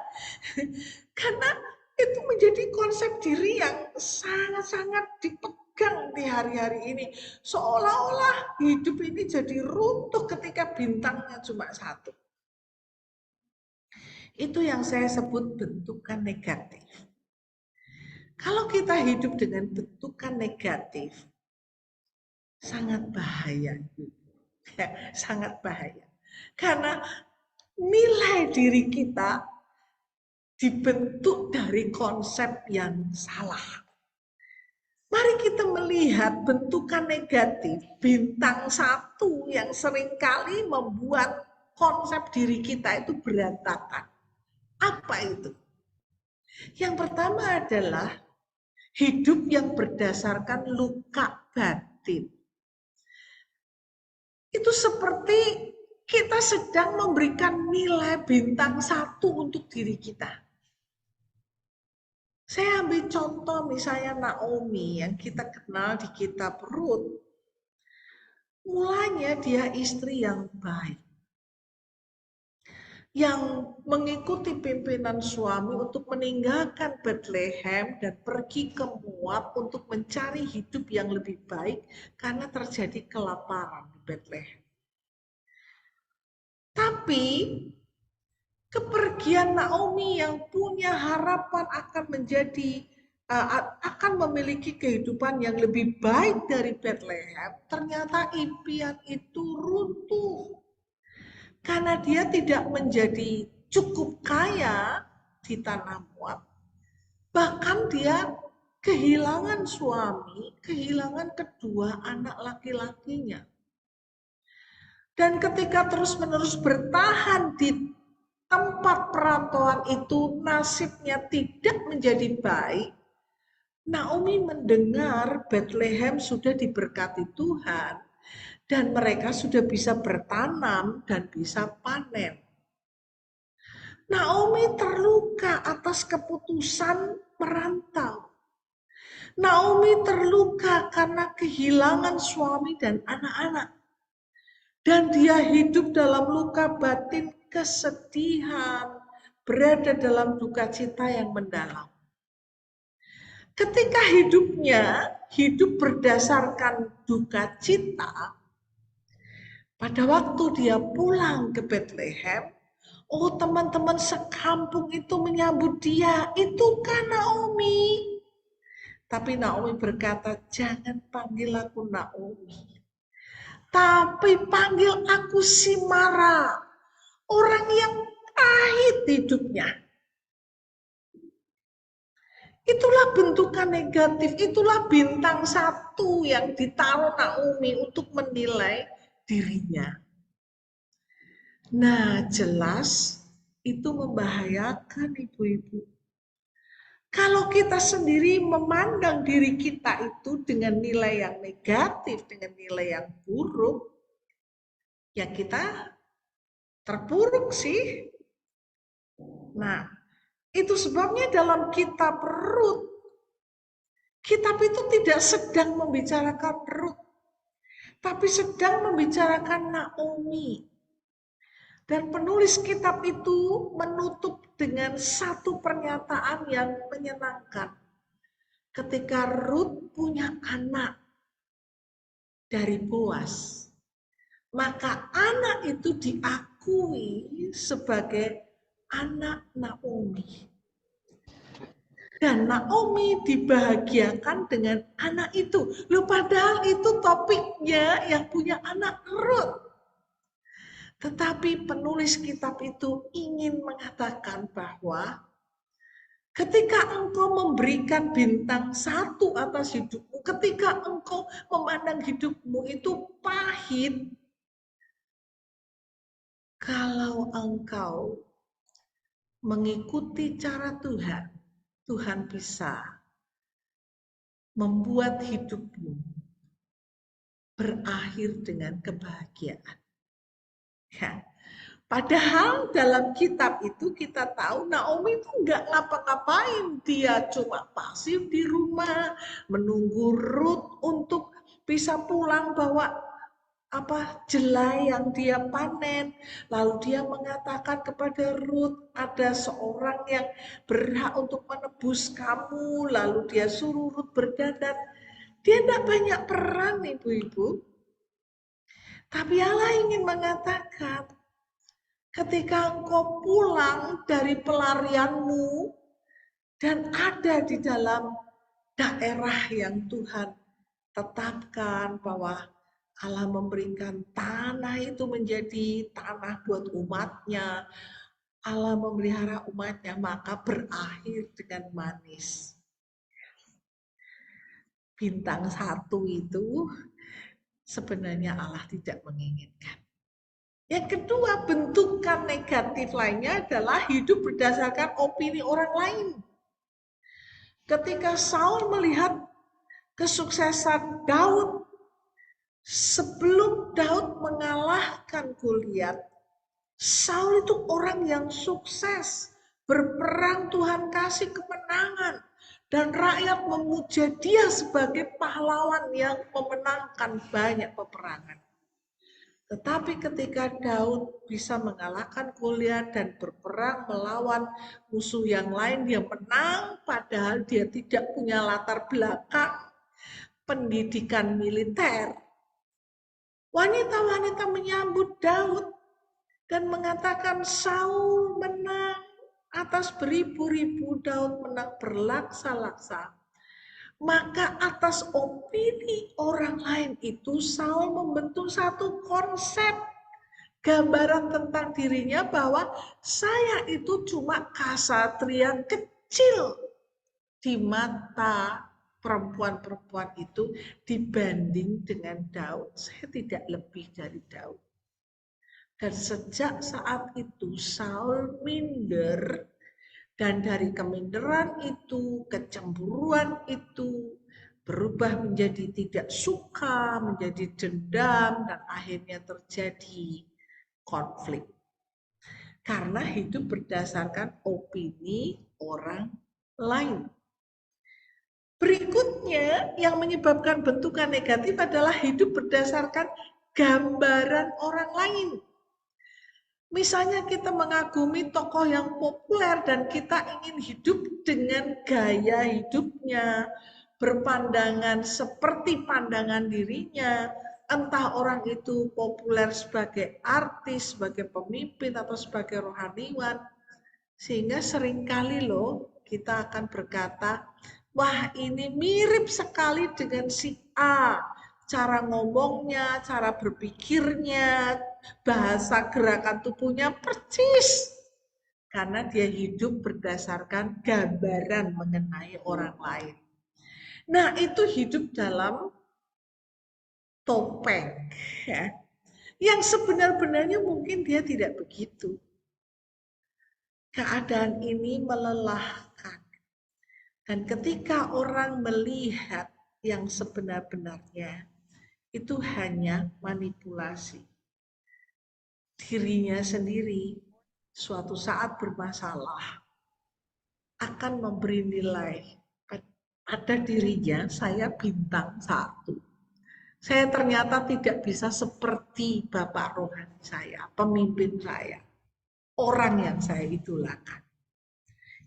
Karena itu menjadi konsep diri yang sangat-sangat dipegang di hari-hari ini. Seolah-olah hidup ini jadi runtuh ketika bintangnya cuma 1. Itu yang saya sebut bentukan negatif. Kalau kita hidup dengan bentukan negatif, sangat bahaya. Sangat bahaya. Karena nilai diri kita dibentuk dari konsep yang salah. Mari kita melihat bentukan negatif, bintang 1 yang seringkali membuat konsep diri kita itu berantakan. Apa itu? Yang pertama adalah hidup yang berdasarkan luka batin. Itu seperti kita sedang memberikan nilai bintang 1 untuk diri kita. Saya ambil contoh misalnya Naomi yang kita kenal di kitab Rut. Mulanya dia istri yang baik. Yang mengikuti pimpinan suami untuk meninggalkan Bethlehem dan pergi ke Moab untuk mencari hidup yang lebih baik karena terjadi kelaparan di Bethlehem. Tapi kepergian Naomi yang punya harapan akan memiliki kehidupan yang lebih baik dari Bethlehem, ternyata impian itu runtuh. Karena dia tidak menjadi cukup kaya di tanah Moab, bahkan dia kehilangan suami, kehilangan kedua anak laki-lakinya. Dan ketika terus-menerus bertahan di tempat perantauan itu, nasibnya tidak menjadi baik. Naomi mendengar Bethlehem sudah diberkati Tuhan dan mereka sudah bisa bertanam dan bisa panen. Naomi terluka atas keputusan merantau. Naomi terluka karena kehilangan suami dan anak-anak. Dan dia hidup dalam luka batin kesedihan, berada dalam duka cita yang mendalam. Ketika hidupnya hidup berdasarkan duka cita, pada waktu dia pulang ke Bethlehem, oh teman-teman sekampung itu menyambut dia, itu kan Naomi. Tapi Naomi berkata, jangan panggil aku Naomi, tapi panggil aku si Mara, orang yang pahit hidupnya. Itulah bentukan negatif, itulah bintang 1 yang ditaruh Naomi untuk menilai dirinya. Nah, jelas itu membahayakan ibu-ibu. Kalau kita sendiri memandang diri kita itu dengan nilai yang negatif, dengan nilai yang buruk, ya kita terpuruk sih. Nah, itu sebabnya dalam kitab Rut, kitab itu tidak sedang membicarakan Rut, tapi sedang membicarakan Naomi. Dan penulis kitab itu menutup dengan satu pernyataan yang menyenangkan. Ketika Rut punya anak dari Boaz, maka anak itu diakui sebagai anak Naomi. Dan Naomi dibahagiakan dengan anak itu. Loh, padahal itu topiknya yang punya anak Ruth. Tetapi penulis kitab itu ingin mengatakan bahwa ketika engkau memberikan bintang satu atas hidupmu, ketika engkau memandang hidupmu itu pahit, kalau engkau mengikuti cara Tuhan, Tuhan bisa membuat hidupmu berakhir dengan kebahagiaan. Ya. Padahal dalam kitab itu kita tahu Naomi itu nggak ngapa-ngapain, dia cuma pasif di rumah menunggu Ruth untuk bisa pulang bawa jelai yang dia panen. Lalu dia mengatakan kepada Ruth, ada seorang yang berhak untuk menebus kamu. Lalu dia suruh Ruth berdandan. Dia tidak banyak peran, ibu-ibu. Tapi Allah ingin mengatakan, ketika engkau pulang dari pelarianmu dan ada di dalam daerah yang Tuhan tetapkan bahwa Allah memberikan tanah itu menjadi tanah buat umatnya, Allah memelihara umatnya, maka berakhir dengan manis. Bintang satu itu sebenarnya Allah tidak menginginkan. Yang kedua, bentukan negatif lainnya adalah hidup berdasarkan opini orang lain. Ketika Saul melihat kesuksesan Daud, sebelum Daud mengalahkan Goliat, Saul itu orang yang sukses, berperang Tuhan kasih kemenangan, dan rakyat memuja dia sebagai pahlawan yang memenangkan banyak peperangan. Tetapi ketika Daud bisa mengalahkan Goliat dan berperang melawan musuh yang lain, dia menang padahal dia tidak punya latar belakang pendidikan militer. Wanita-wanita menyambut Daud dan mengatakan Saul menang atas beribu-ribu, Daud menang berlaksa-laksa. Maka atas opini orang lain itu Saul membentuk satu konsep gambaran tentang dirinya bahwa saya itu cuma ksatria kecil di mata perempuan-perempuan itu dibanding dengan Daud. Saya tidak lebih dari Daud. Dan sejak saat itu Saul minder. Dan dari keminderan itu, kecemburuan itu berubah menjadi tidak suka, menjadi dendam, dan akhirnya terjadi konflik. Karena hidup berdasarkan opini orang lain. Berikutnya yang menyebabkan bentukan negatif adalah hidup berdasarkan gambaran orang lain. Misalnya kita mengagumi tokoh yang populer dan kita ingin hidup dengan gaya hidupnya, berpandangan seperti pandangan dirinya, entah orang itu populer sebagai artis, sebagai pemimpin, atau sebagai rohaniwan. Sehingga seringkali kita akan berkata, wah ini mirip sekali dengan si A. Cara ngomongnya, cara berpikirnya, bahasa gerakan tubuhnya persis. Karena dia hidup berdasarkan gambaran mengenai orang lain. Nah, itu hidup dalam topeng. Ya. Yang sebenar-benarnya mungkin dia tidak begitu. Keadaan ini melelahkan. Dan ketika orang melihat yang sebenar-benarnya, itu hanya manipulasi. Dirinya sendiri suatu saat bermasalah akan memberi nilai pada dirinya, saya bintang 1. Saya ternyata tidak bisa seperti Bapak rohani saya, pemimpin saya, orang yang saya idolakan.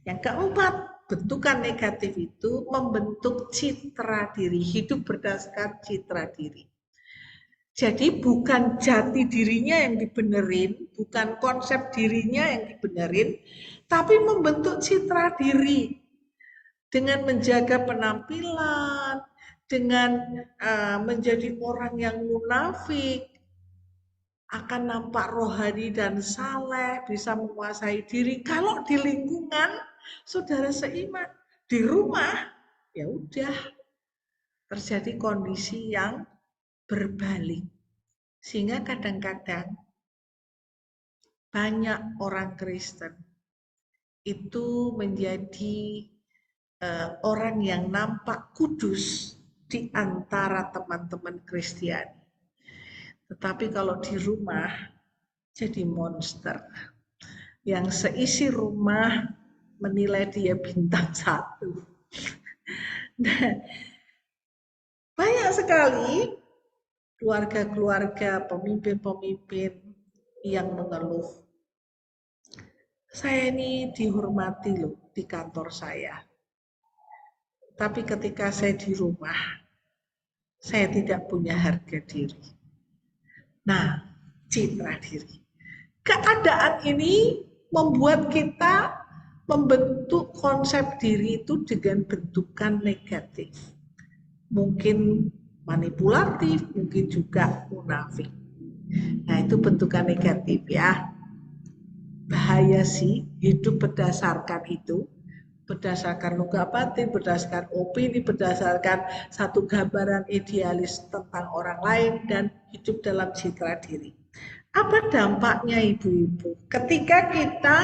Yang keempat, bentukan negatif itu membentuk citra diri, hidup berdasarkan citra diri. Jadi bukan jati dirinya yang dibenerin, bukan konsep dirinya yang dibenerin, tapi membentuk citra diri dengan menjaga penampilan, dengan menjadi orang yang munafik, akan nampak rohani dan saleh, bisa menguasai diri. Kalau di lingkungan saudara seiman, di rumah ya udah terjadi kondisi yang berbalik. Sehingga kadang-kadang banyak orang Kristen itu menjadi orang yang nampak kudus di antara teman-teman Kristiani. Tetapi kalau di rumah jadi monster yang seisi rumah menilai dia bintang 1. Nah, banyak sekali keluarga-keluarga, pemimpin-pemimpin yang mengeluh. Saya ini dihormati loh di kantor saya. Tapi ketika saya di rumah, saya tidak punya harga diri. Nah, citra diri. Keadaan ini membuat kita membentuk konsep diri itu dengan bentukan negatif. Mungkin manipulatif, mungkin juga munafik. Nah, itu bentukan negatif ya. Bahaya sih hidup berdasarkan itu. Berdasarkan luka batin, berdasarkan opini, berdasarkan satu gambaran idealis tentang orang lain dan hidup dalam citra diri. Apa dampaknya ibu-ibu ketika kita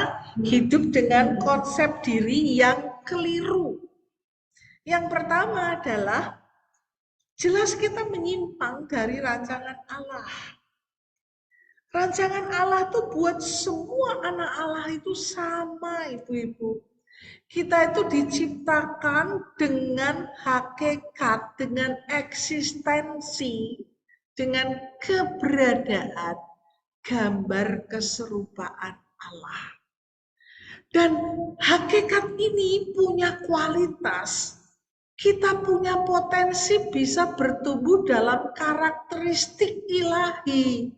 hidup dengan konsep diri yang keliru? Yang pertama adalah jelas kita menyimpang dari rancangan Allah. Rancangan Allah itu buat semua anak Allah itu sama ibu-ibu. Kita itu diciptakan dengan hakikat, dengan eksistensi, dengan keberadaan, gambar keserupaan Allah. Dan hakikat ini punya kualitas, kita punya potensi bisa bertumbuh dalam karakteristik ilahi.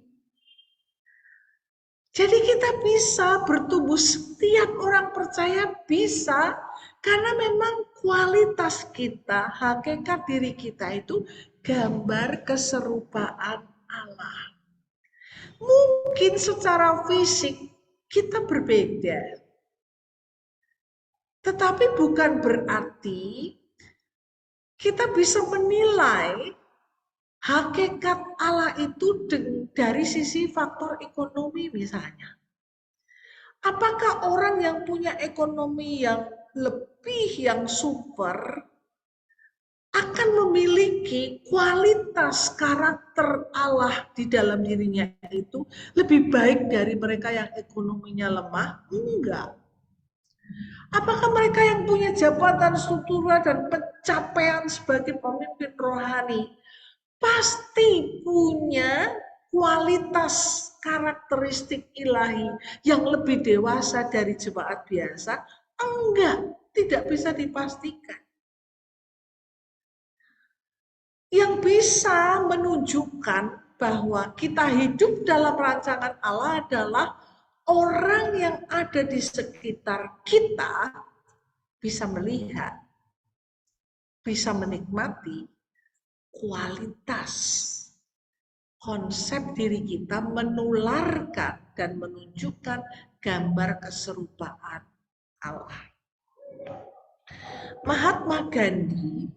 Jadi kita bisa bertumbuh, setiap orang percaya bisa, karena memang kualitas kita, hakikat diri kita itu gambar keserupaan Allah. Mungkin secara fisik kita berbeda, tetapi bukan berarti kita bisa menilai hakikat Allah itu dari sisi faktor ekonomi misalnya. Apakah orang yang punya ekonomi yang lebih, yang super, akan memiliki kualitas karakter Allah di dalam dirinya itu lebih baik dari mereka yang ekonominya lemah? Enggak. Apakah mereka yang punya jabatan struktural dan pencapaian sebagai pemimpin rohani pasti punya kualitas karakteristik ilahi yang lebih dewasa dari jemaat biasa? Enggak, tidak bisa dipastikan. Yang bisa menunjukkan bahwa kita hidup dalam rancangan Allah adalah orang yang ada di sekitar kita bisa melihat, bisa menikmati kualitas konsep diri kita, menularkan dan menunjukkan gambar keserupaan Allah. Mahatma Gandhi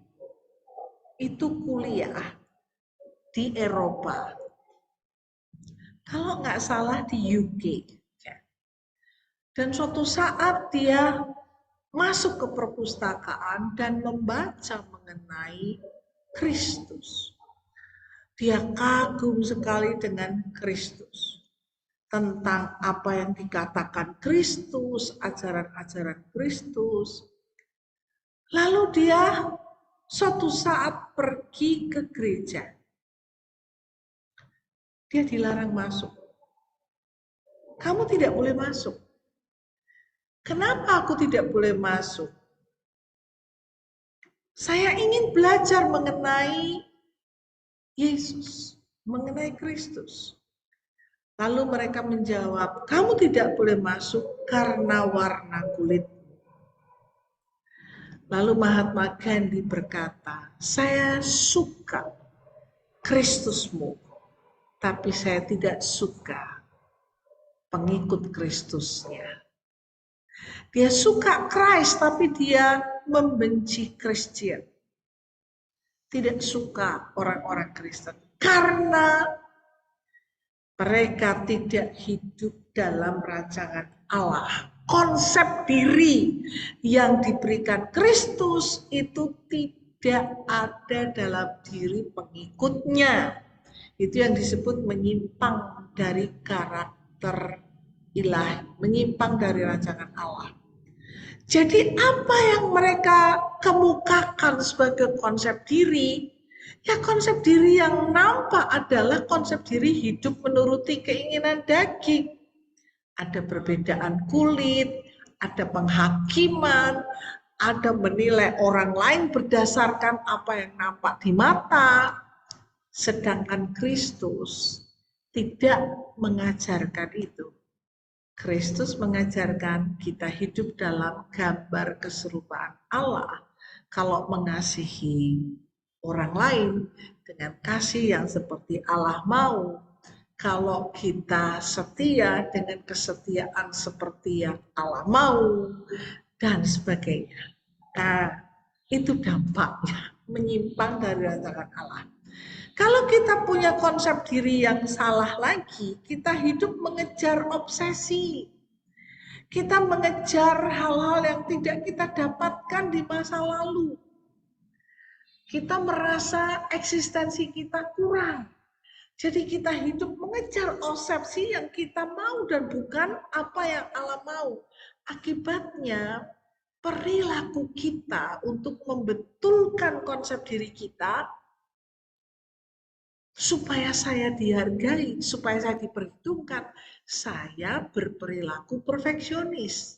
itu kuliah di Eropa, kalau nggak salah di UK. Dan suatu saat dia masuk ke perpustakaan dan membaca mengenai Kristus. Dia kagum sekali dengan Kristus. Tentang apa yang dikatakan Kristus, ajaran-ajaran Kristus. Lalu dia suatu saat pergi ke gereja. Dia dilarang masuk. Kamu tidak boleh masuk. Kenapa aku tidak boleh masuk? Saya ingin belajar mengenai Yesus. mengenai Kristus. Lalu mereka menjawab, kamu tidak boleh masuk karena warna kulit. Lalu Mahatma Gandhi berkata, saya suka Kristusmu, tapi saya tidak suka pengikut Kristusnya. Dia suka Christ, tapi dia membenci Kristen. Tidak suka orang-orang Kristen. Karena mereka tidak hidup dalam rancangan Allah. Konsep diri yang diberikan Kristus itu tidak ada dalam diri pengikutnya. Itu yang disebut menyimpang dari karakter ilahi, menyimpang dari rancangan Allah. Jadi apa yang mereka kemukakan sebagai konsep diri, ya konsep diri yang nampak adalah konsep diri hidup menuruti keinginan daging. Ada perbedaan kulit, ada penghakiman, ada menilai orang lain berdasarkan apa yang nampak di mata. Sedangkan Kristus tidak mengajarkan itu. Kristus mengajarkan kita hidup dalam gambar keserupaan Allah. Kalau mengasihi orang lain dengan kasih yang seperti Allah mau, kalau kita setia dengan kesetiaan seperti yang Allah mau, dan sebagainya. Nah, itu dampaknya menyimpang dari rancangan Allah. Kalau kita punya konsep diri yang salah lagi, kita hidup mengejar obsesi. Kita mengejar hal-hal yang tidak kita dapatkan di masa lalu. Kita merasa eksistensi kita kurang. Jadi kita hidup mengejar obsesi yang kita mau dan bukan apa yang Allah mau. Akibatnya perilaku kita untuk membetulkan konsep diri kita supaya saya dihargai, supaya saya diperhitungkan, saya berperilaku perfeksionis.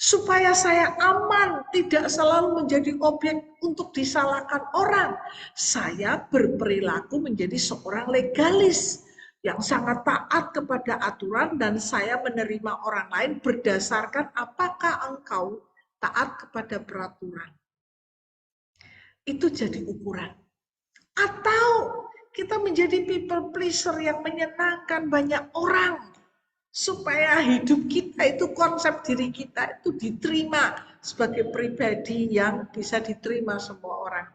Supaya saya aman, tidak selalu menjadi objek untuk disalahkan orang, saya berperilaku menjadi seorang legalis yang sangat taat kepada aturan dan saya menerima orang lain berdasarkan apakah engkau taat kepada peraturan. Itu jadi ukuran. Atau kita menjadi people pleaser yang menyenangkan banyak orang supaya hidup kita itu, konsep diri kita itu diterima sebagai pribadi yang bisa diterima semua orang.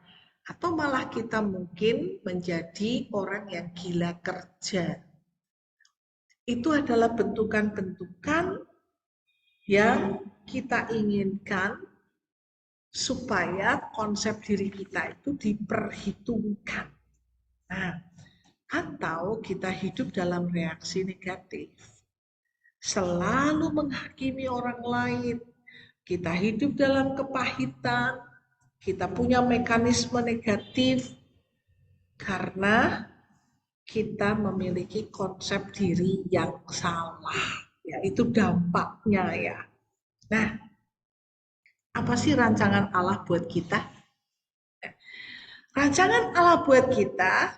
Atau malah kita mungkin menjadi orang yang gila kerja. Itu adalah bentukan-bentukan yang kita inginkan supaya konsep diri kita itu diperhitungkan. Nah, atau kita hidup dalam reaksi negatif. Selalu menghakimi orang lain. Kita hidup dalam kepahitan. Kita punya mekanisme negatif karena kita memiliki konsep diri yang salah. Ya, itu dampaknya ya. Nah, apa sih rancangan Allah buat kita? Rancangan Allah buat kita,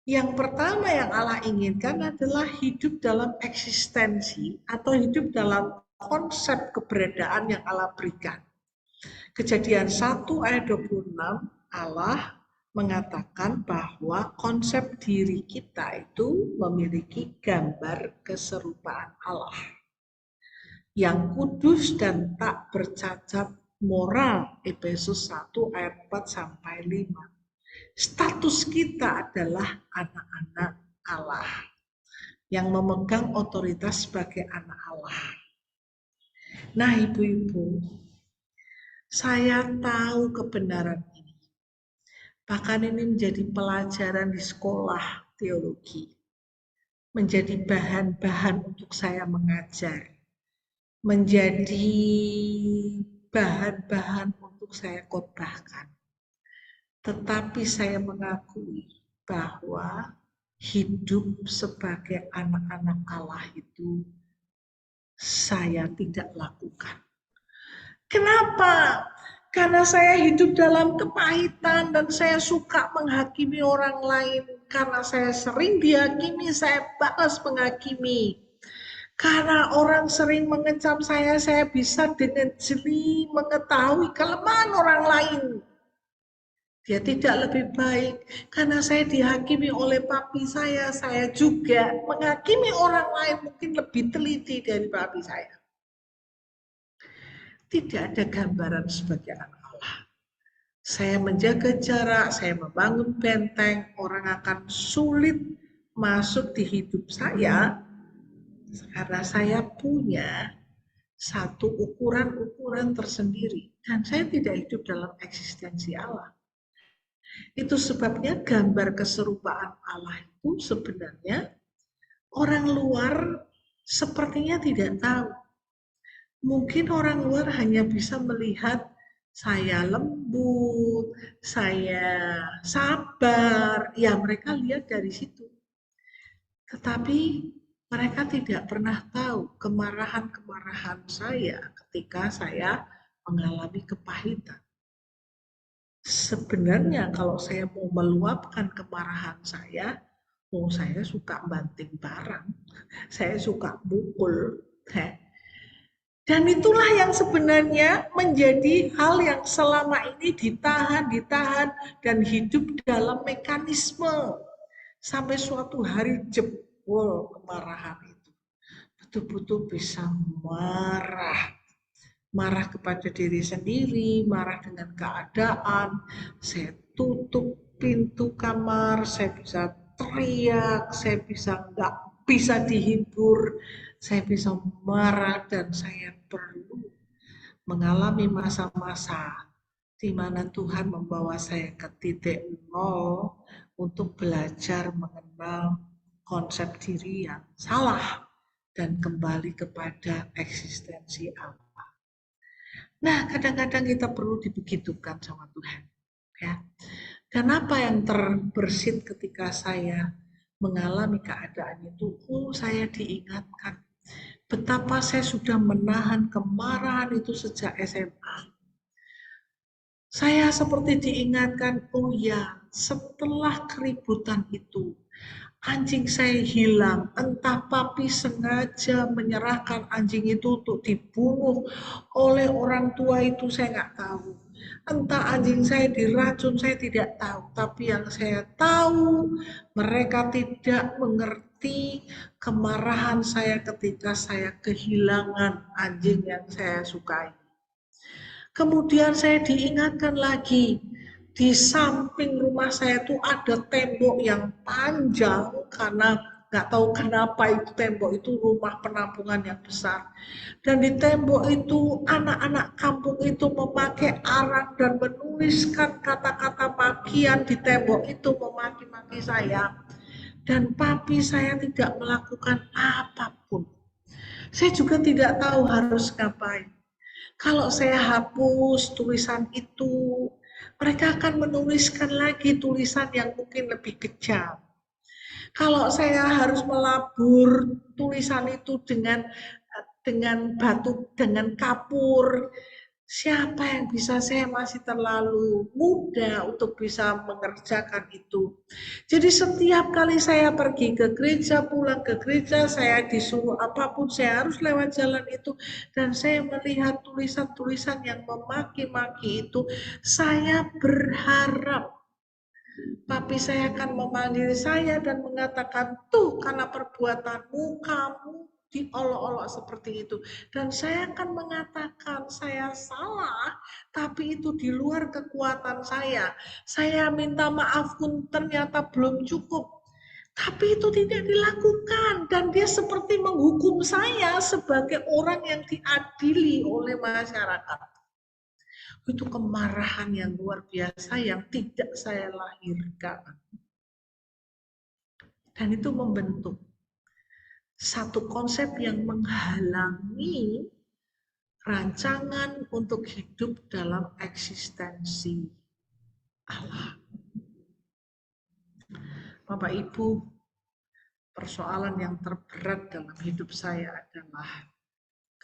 yang pertama yang Allah inginkan adalah hidup dalam eksistensi atau hidup dalam konsep keberadaan yang Allah berikan. Kejadian 1 ayat 26, Allah mengatakan bahwa konsep diri kita itu memiliki gambar keserupaan Allah yang kudus dan tak bercacat moral, Efesus 1 ayat 4 sampai 5. Status kita adalah anak-anak Allah yang memegang otoritas sebagai anak Allah. Nah, ibu-ibu, saya tahu kebenaran ini. Bahkan ini menjadi pelajaran di sekolah teologi. Menjadi bahan-bahan untuk saya mengajar. Menjadi bahan-bahan untuk saya khotbahkan. Tetapi saya mengakui bahwa hidup sebagai anak-anak Allah itu saya tidak lakukan. Kenapa? Karena saya hidup dalam kepahitan dan saya suka menghakimi orang lain. Karena saya sering dihakimi, saya balas menghakimi. Karena orang sering mengecam saya bisa dengan jeli mengetahui kelemahan orang lain. Dia tidak lebih baik. Karena saya dihakimi oleh papi saya juga menghakimi orang lain mungkin lebih teliti dari papi saya. Tidak ada gambaran sebagai anak Allah. Saya menjaga jarak, saya membangun benteng, orang akan sulit masuk di hidup saya karena saya punya satu ukuran-ukuran tersendiri dan saya tidak hidup dalam eksistensi Allah. Itu sebabnya gambar keserupaan Allah itu sebenarnya orang luar sepertinya tidak tahu. Mungkin orang luar hanya bisa melihat saya lembut, saya sabar, ya mereka lihat dari situ. Tetapi mereka tidak pernah tahu kemarahan-kemarahan saya ketika saya mengalami kepahitan. Sebenarnya kalau saya mau meluapkan kemarahan saya suka banting barang, saya suka mukul. Dan itulah yang sebenarnya menjadi hal yang selama ini ditahan, dan hidup dalam mekanisme. Sampai suatu hari jebol kemarahan itu. Betul-betul bisa marah. Marah kepada diri sendiri, marah dengan keadaan. Saya tutup pintu kamar, saya bisa teriak, saya bisa nggak bisa dihibur, saya bisa marah dan saya perlu mengalami masa-masa di mana Tuhan membawa saya ke titik nol untuk belajar mengenal konsep diri yang salah dan kembali kepada eksistensi Allah. Nah, kadang-kadang kita perlu dibegitukan sama Tuhan. Ya. Dan apa yang terbersit ketika saya mengalami keadaan itu, saya diingatkan betapa saya sudah menahan kemarahan itu sejak SMA. Saya seperti diingatkan, oh ya, setelah keributan itu, anjing saya hilang. Entah papi sengaja menyerahkan anjing itu untuk dibunuh oleh orang tua itu, saya nggak tahu. Entah anjing saya diracun, saya tidak tahu. Tapi yang saya tahu, mereka tidak mengerti kemarahan saya ketika saya kehilangan anjing yang saya sukai. Kemudian saya diingatkan lagi, di samping rumah saya itu ada tembok yang panjang karena nggak tahu kenapa itu tembok itu rumah penampungan yang besar. Dan di tembok itu anak-anak kampung itu memakai arang dan menuliskan kata-kata makian di tembok itu memaki-maki saya. Dan papi saya tidak melakukan apapun. Saya juga tidak tahu harus ngapain. Kalau saya hapus tulisan itu, mereka akan menuliskan lagi tulisan yang mungkin lebih kejam. Kalau saya harus melabur tulisan itu dengan batu, dengan kapur, siapa yang bisa, saya masih terlalu muda untuk bisa mengerjakan itu. Jadi setiap kali saya pergi ke gereja, pulang ke gereja, saya disuruh apapun, saya harus lewat jalan itu. Dan saya melihat tulisan-tulisan yang memaki-maki itu, saya berharap papi saya akan memanggil saya dan mengatakan, tuh karena perbuatanmu, kamu diolok-olok seperti itu. Dan saya akan mengatakan, saya salah, tapi itu di luar kekuatan saya. Saya minta maaf pun ternyata belum cukup. Tapi itu tidak dilakukan. Dan dia seperti menghukum saya sebagai orang yang diadili oleh masyarakat. Itu kemarahan yang luar biasa yang tidak saya lahirkan. Dan itu membentuk satu konsep yang menghalangi rancangan untuk hidup dalam eksistensi Allah. Bapak Ibu, persoalan yang terberat dalam hidup saya adalah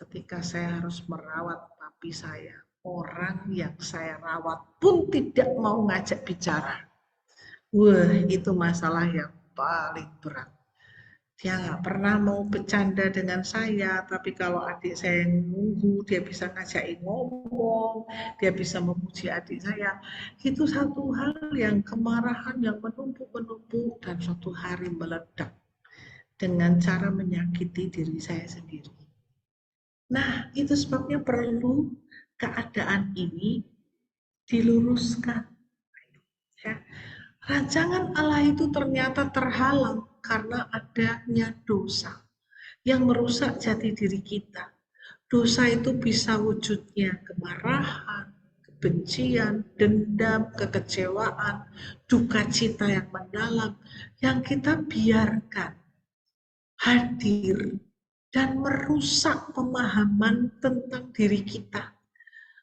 ketika saya harus merawat papi saya. orang yang saya rawat pun tidak mau ngajak bicara. Wah, itu masalah yang paling berat. Dia nggak pernah mau bercanda dengan saya, tapi kalau adik saya yang nunggu, dia bisa ngajakin ngomong, dia bisa memuji adik saya. Itu satu hal yang kemarahan yang menumpuk-menumpuk dan suatu hari meledak dengan cara menyakiti diri saya sendiri. Nah, itu sebabnya perlu keadaan ini diluruskan. Ya. Rancangan Allah itu ternyata terhalang karena adanya dosa yang merusak jati diri kita. Dosa itu bisa wujudnya kemarahan, kebencian, dendam, kekecewaan, duka cita yang mendalam yang kita biarkan hadir dan merusak pemahaman tentang diri kita.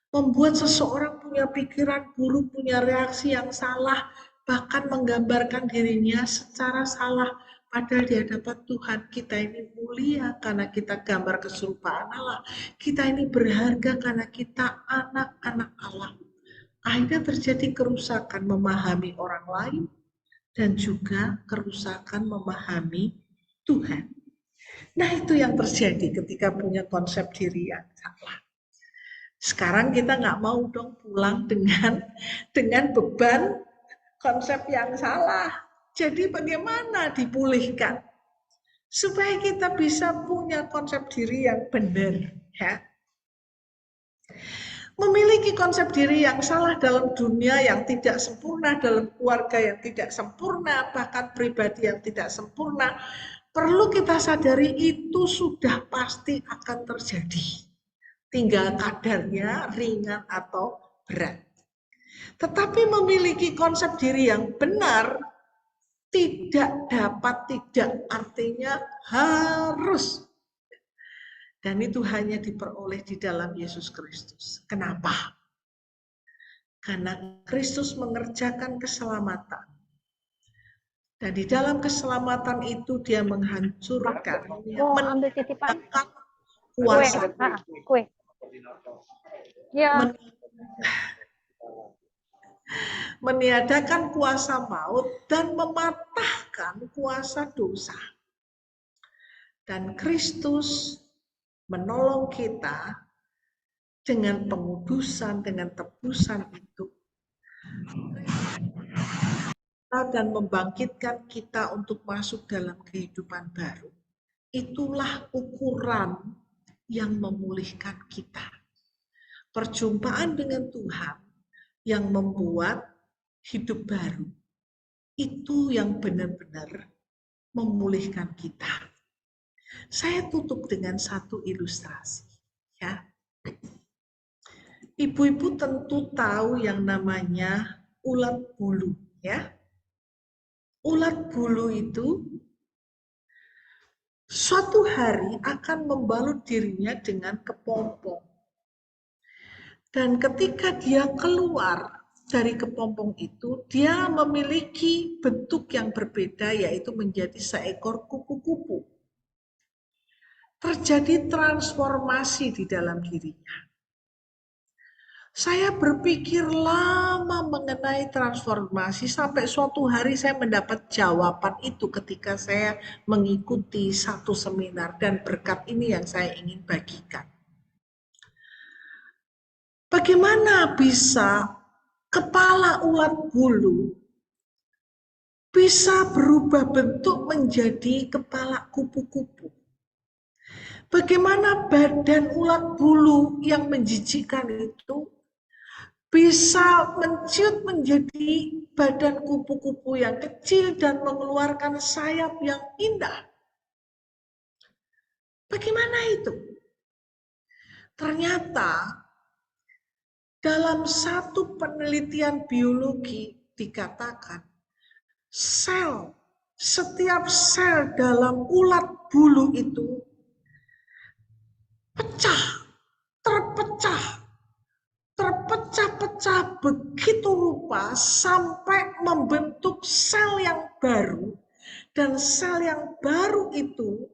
Membuat seseorang punya pikiran buruk, punya reaksi yang salah, bahkan menggambarkan dirinya secara salah. Padahal di hadapan Tuhan kita ini mulia karena kita gambar keserupaan Allah. Kita ini berharga karena kita anak-anak Allah. Akhirnya terjadi kerusakan memahami orang lain dan juga kerusakan memahami Tuhan. Nah, itu yang terjadi ketika punya konsep diri yang salah. Sekarang kita nggak mau dong pulang dengan beban konsep yang salah. Jadi bagaimana dipulihkan supaya kita bisa punya konsep diri yang benar, ya? Memiliki konsep diri yang salah dalam dunia yang tidak sempurna, dalam keluarga yang tidak sempurna, bahkan pribadi yang tidak sempurna, perlu kita sadari itu sudah pasti akan terjadi. Tinggal kadarnya ringan atau berat. Tetapi memiliki konsep diri yang benar tidak artinya harus. Dan itu hanya diperoleh di dalam Yesus Kristus. Kenapa? Karena Kristus mengerjakan keselamatan. Dan di dalam keselamatan itu dia menghancurkan, ambil titipan kuasa. kue. Ya. Meniadakan kuasa maut dan mematahkan kuasa dosa. Dan Kristus menolong kita dengan pengudusan, dengan tebusan itu. Dan membangkitkan kita untuk masuk dalam kehidupan baru. Itulah ukuran yang memulihkan kita. Perjumpaan dengan Tuhan yang membuat hidup baru. Itu yang benar-benar memulihkan kita. Saya tutup dengan satu ilustrasi, ya. Ibu-ibu tentu tahu yang namanya ulat bulu, ya. Ulat bulu itu suatu hari akan membalut dirinya dengan kepompong. Dan ketika dia keluar dari kepompong itu, dia memiliki bentuk yang berbeda, yaitu menjadi seekor kupu-kupu. Terjadi transformasi di dalam dirinya. Saya berpikir lama mengenai transformasi, sampai suatu hari saya mendapat jawaban itu ketika saya mengikuti satu seminar, dan berkat ini yang saya ingin bagikan. Bagaimana bisa kepala ulat bulu bisa berubah bentuk menjadi kepala kupu-kupu? Bagaimana badan ulat bulu yang menjijikkan itu bisa menciut menjadi badan kupu-kupu yang kecil dan mengeluarkan sayap yang indah? Bagaimana itu? Ternyata dalam satu penelitian biologi dikatakan setiap sel dalam ulat bulu itu terpecah begitu rupa sampai membentuk sel yang baru, dan sel yang baru itu,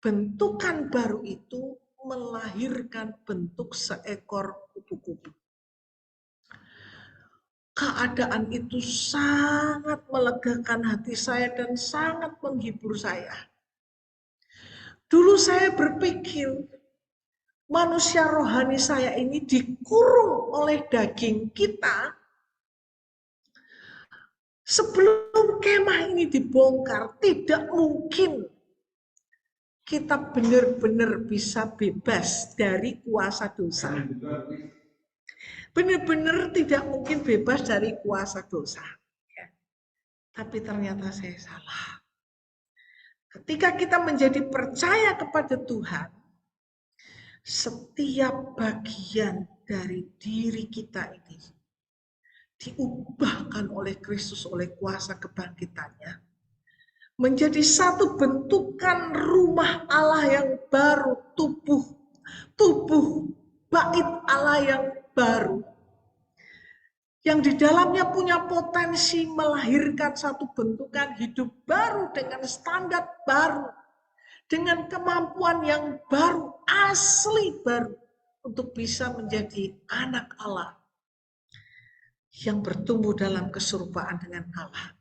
bentukan baru itu melahirkan bentuk seekor kupu-kupu. Keadaan itu sangat melegakan hati saya dan sangat menghibur saya. Dulu saya berpikir, manusia rohani saya ini dikurung oleh daging kita. Sebelum kemah ini dibongkar, tidak mungkin kita benar-benar bisa bebas dari kuasa dosa. Benar-benar tidak mungkin bebas dari kuasa dosa. Tapi ternyata saya salah. Ketika kita menjadi percaya kepada Tuhan, setiap bagian dari diri kita ini diubahkan oleh Kristus, oleh kuasa kebangkitannya, menjadi satu bentukan rumah Allah yang baru, tubuh bait Allah yang baru, yang di dalamnya punya potensi melahirkan satu bentukan hidup baru dengan standar baru, dengan kemampuan yang baru, asli baru, untuk bisa menjadi anak Allah yang bertumbuh dalam keserupaan dengan Allah.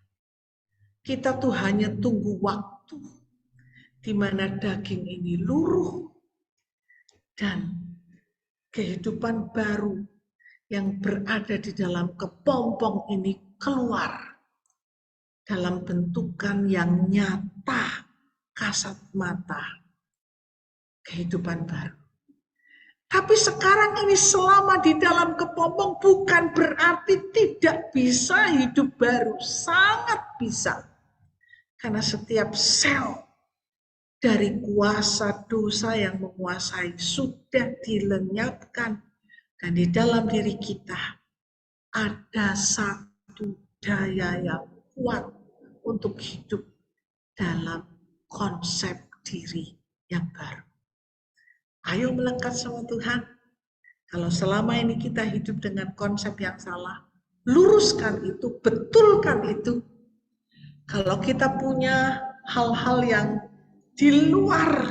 Kita tuh hanya tunggu waktu di mana daging ini luruh dan kehidupan baru yang berada di dalam kepompong ini keluar dalam bentukan yang nyata, kasat mata, kehidupan baru. Tapi sekarang ini selama di dalam kepompong bukan berarti tidak bisa hidup baru, sangat bisa. Karena setiap sel dari kuasa dosa yang menguasai sudah dilenyapkan. Dan di dalam diri kita ada satu daya yang kuat untuk hidup dalam konsep diri yang baru. Ayo melekat sama Tuhan. Kalau selama ini kita hidup dengan konsep yang salah, luruskan itu, betulkan itu. Kalau kita punya hal-hal yang di luar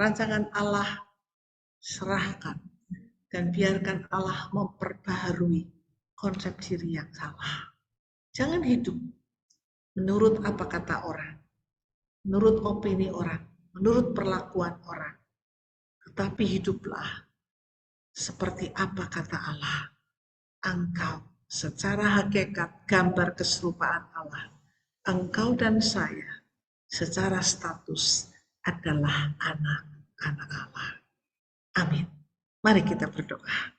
rancangan Allah, serahkan. Dan biarkan Allah memperbaharui konsep diri yang salah. Jangan hidup menurut apa kata orang, menurut opini orang, menurut perlakuan orang. Tetapi hiduplah seperti apa kata Allah. Engkau secara hakikat gambar keserupaan Allah. Engkau dan saya secara status adalah anak-anak Allah. Amin. Mari kita berdoa.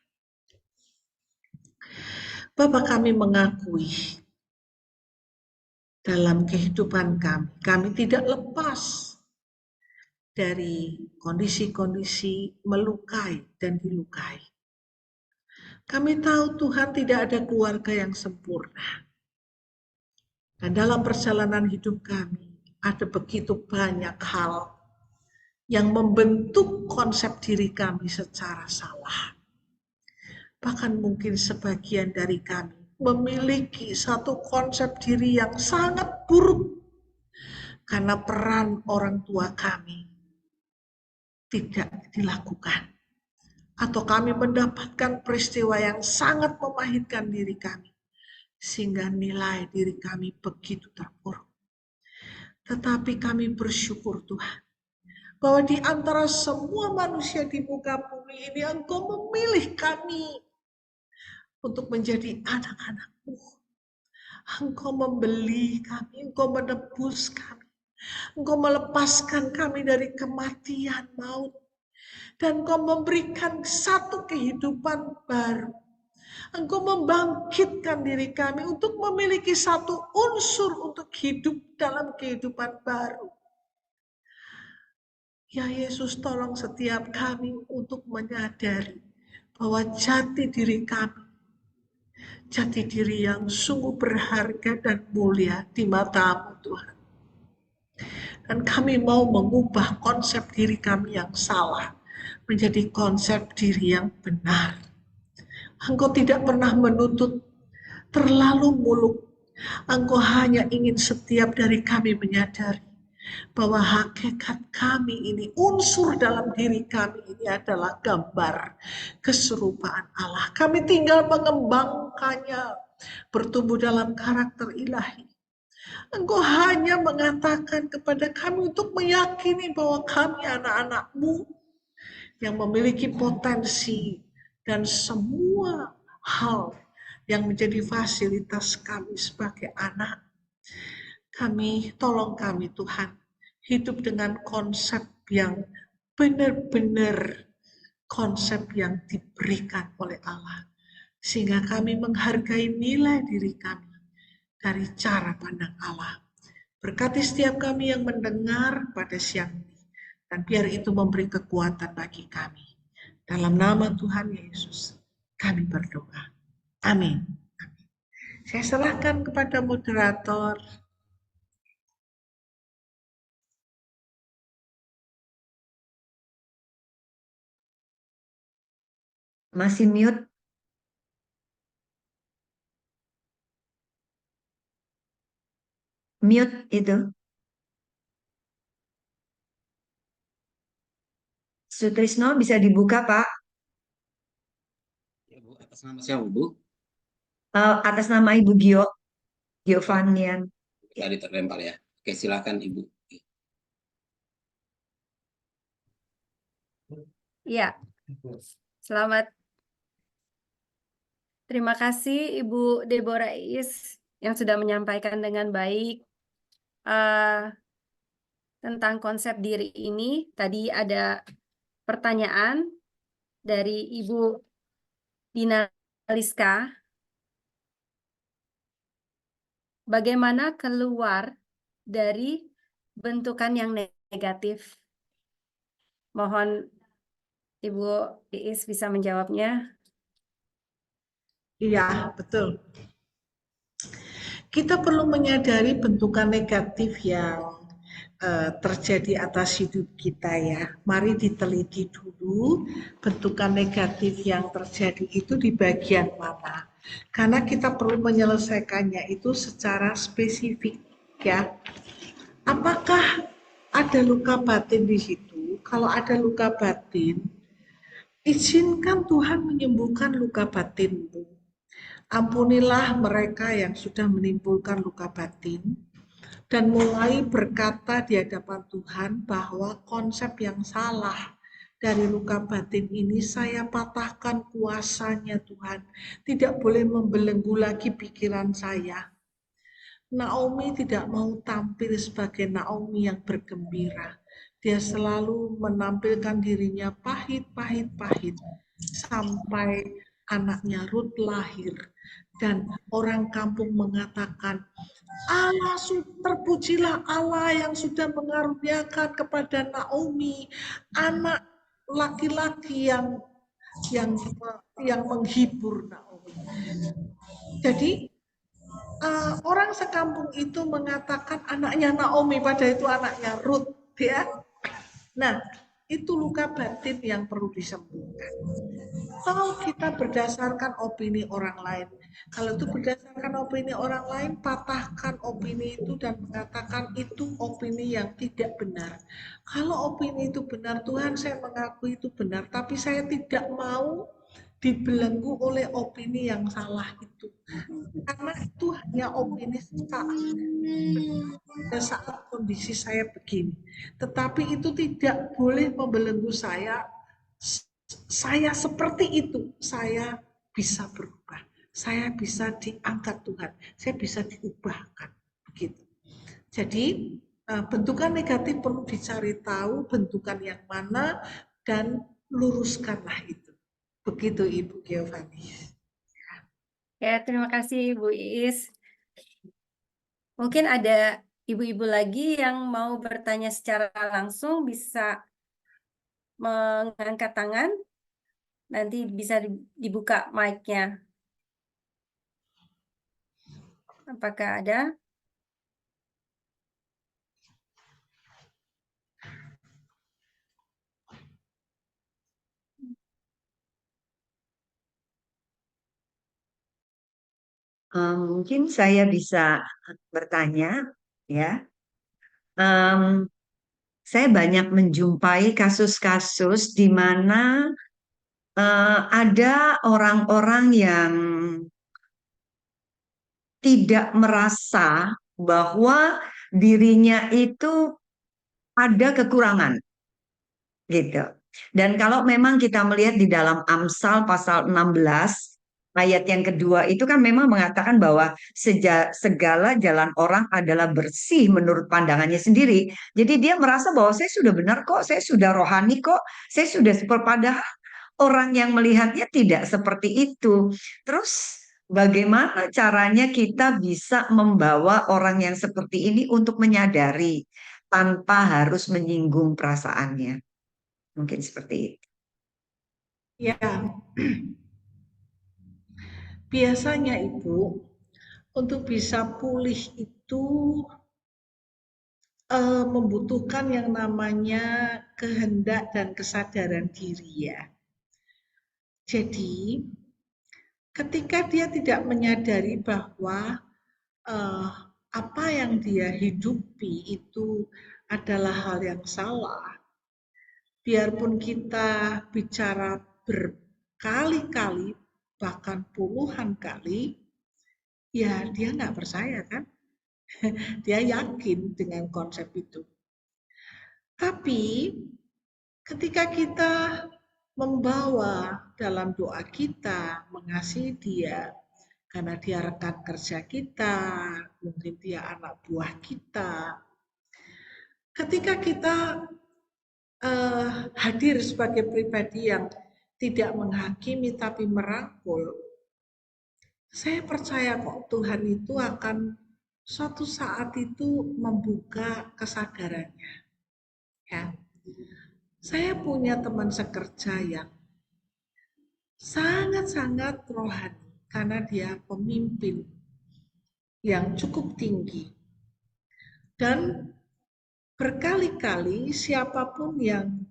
Bapa, kami mengakui dalam kehidupan kami tidak lepas dari kondisi-kondisi melukai dan dilukai. Kami tahu Tuhan tidak ada keluarga yang sempurna. Dan dalam perjalanan hidup kami ada begitu banyak hal yang membentuk konsep diri kami secara salah. Bahkan mungkin sebagian dari kami memiliki satu konsep diri yang sangat buruk karena peran orang tua kami tidak dilakukan. Atau kami mendapatkan peristiwa yang sangat memahitkan diri kami sehingga nilai diri kami begitu terpuruk. Tetapi kami bersyukur Tuhan, bahwa di antara semua manusia di muka bumi ini Engkau memilih kami untuk menjadi anak-anak-Mu. Engkau membeli kami, Engkau menebus kami, Engkau melepaskan kami dari kematian maut, dan Engkau memberikan satu kehidupan baru. Engkau membangkitkan diri kami untuk memiliki satu unsur untuk hidup dalam kehidupan baru. Ya Yesus, tolong setiap kami untuk menyadari bahwa jati diri kami, jati diri yang sungguh berharga dan mulia di mata-Mu Tuhan. Dan kami mau mengubah konsep diri kami yang salah menjadi konsep diri yang benar. Engkau tidak pernah menuntut terlalu muluk. Engkau hanya ingin setiap dari kami menyadari bahwa hakikat kami ini, unsur dalam diri kami ini adalah gambar keserupaan Allah. Kami tinggal mengembangkannya, bertumbuh dalam karakter ilahi. Engkau hanya mengatakan kepada kami untuk meyakini bahwa kami anak-anak-Mu yang memiliki potensi dan semua hal yang menjadi fasilitas kami sebagai anak. Tolong kami Tuhan, hidup dengan konsep yang benar-benar konsep yang diberikan oleh Allah. Sehingga kami menghargai nilai diri kami dari cara pandang Allah. Berkati setiap kami yang mendengar pada siang ini. Dan biar itu memberi kekuatan bagi kami. Dalam nama Tuhan Yesus, kami berdoa. Amin. Saya serahkan kepada moderator. Masih mute. Mute itu. Sutrisno bisa dibuka, Pak. Ya, Bu, atas nama siapa, Bu? Atas nama Ibu Giovannian. Tadi terlempar ya. Oke, silakan Ibu. Iya, selamat. Terima kasih Ibu Deborah Is yang sudah menyampaikan dengan baik tentang konsep diri ini. Tadi ada pertanyaan dari Ibu Dina Liska. Bagaimana keluar dari bentukan yang negatif? Mohon Ibu Iis bisa menjawabnya. Iya, betul. Kita perlu menyadari bentukan negatif yang terjadi atas hidup kita ya. Mari diteliti dulu bentukan negatif yang terjadi itu di bagian mana. Karena kita perlu menyelesaikannya itu secara spesifik ya. Apakah ada luka batin di situ? Kalau ada luka batin, izinkan Tuhan menyembuhkan luka batinmu. Ampunilah mereka yang sudah menimbulkan luka batin dan mulai berkata di hadapan Tuhan bahwa konsep yang salah dari luka batin ini saya patahkan kuasanya Tuhan. Tidak boleh membelenggu lagi pikiran saya. Naomi tidak mau tampil sebagai Naomi yang bergembira. Dia selalu menampilkan dirinya pahit sampai anaknya Ruth lahir. Dan orang kampung mengatakan, Allah, terpujilah Allah yang sudah mengaruniakan kepada Naomi anak laki-laki yang menghibur Naomi. Jadi orang sekampung itu mengatakan anaknya Naomi, pada itu anaknya Ruth, ya. Nah, itu luka batin yang perlu disembuhkan. Kalau kita berdasarkan opini orang lain, kalau itu berdasarkan opini orang lain, patahkan opini itu dan mengatakan itu opini yang tidak benar. Kalau opini itu benar, Tuhan saya mengaku itu benar, tapi saya tidak mau dibelenggu oleh opini yang salah itu. Karena itu hanya opini sesaat. Pada saat kondisi saya begini. Tetapi itu tidak boleh membelenggu saya. Saya seperti itu, saya bisa berubah. Saya bisa diangkat Tuhan. Saya bisa diubahkan. Begitu. Jadi bentukan negatif perlu dicari tahu bentukan yang mana dan luruskanlah itu. Begitu Ibu Giovanni. Ya, terima kasih Bu Iis. Mungkin ada ibu-ibu lagi yang mau bertanya secara langsung, bisa mengangkat tangan. Nanti bisa dibuka mic-nya. Apakah ada? Mungkin saya bisa bertanya, ya. Em, saya banyak menjumpai kasus-kasus di mana ada orang-orang yang tidak merasa bahwa dirinya itu ada kekurangan gitu. Dan kalau memang kita melihat di dalam Amsal pasal 16 ayat yang kedua itu kan memang mengatakan bahwa segala jalan orang adalah bersih menurut pandangannya sendiri. Jadi dia merasa bahwa saya sudah benar kok, saya sudah rohani kok, saya sudah padahal orang yang melihatnya tidak seperti itu. Terus bagaimana caranya kita bisa membawa orang yang seperti ini untuk menyadari tanpa harus menyinggung perasaannya? Mungkin seperti itu. Ya, biasanya Ibu, untuk bisa pulih itu membutuhkan yang namanya kehendak dan kesadaran diri ya. Jadi, ketika dia tidak menyadari bahwa apa yang dia hidupi itu adalah hal yang salah, biarpun kita bicara berkali-kali, bahkan puluhan kali, ya dia nggak percaya kan? Dia yakin dengan konsep itu. Tapi ketika kita membawa dalam doa kita, mengasihi dia, karena dia rekan kerja kita, mungkin dia anak buah kita. Ketika kita hadir sebagai pribadi yang tidak menghakimi tapi merangkul, saya percaya kok Tuhan itu akan suatu saat itu membuka kesadarannya. Ya. Saya punya teman sekerja yang sangat-sangat rohani karena dia pemimpin yang cukup tinggi. Dan berkali-kali siapapun yang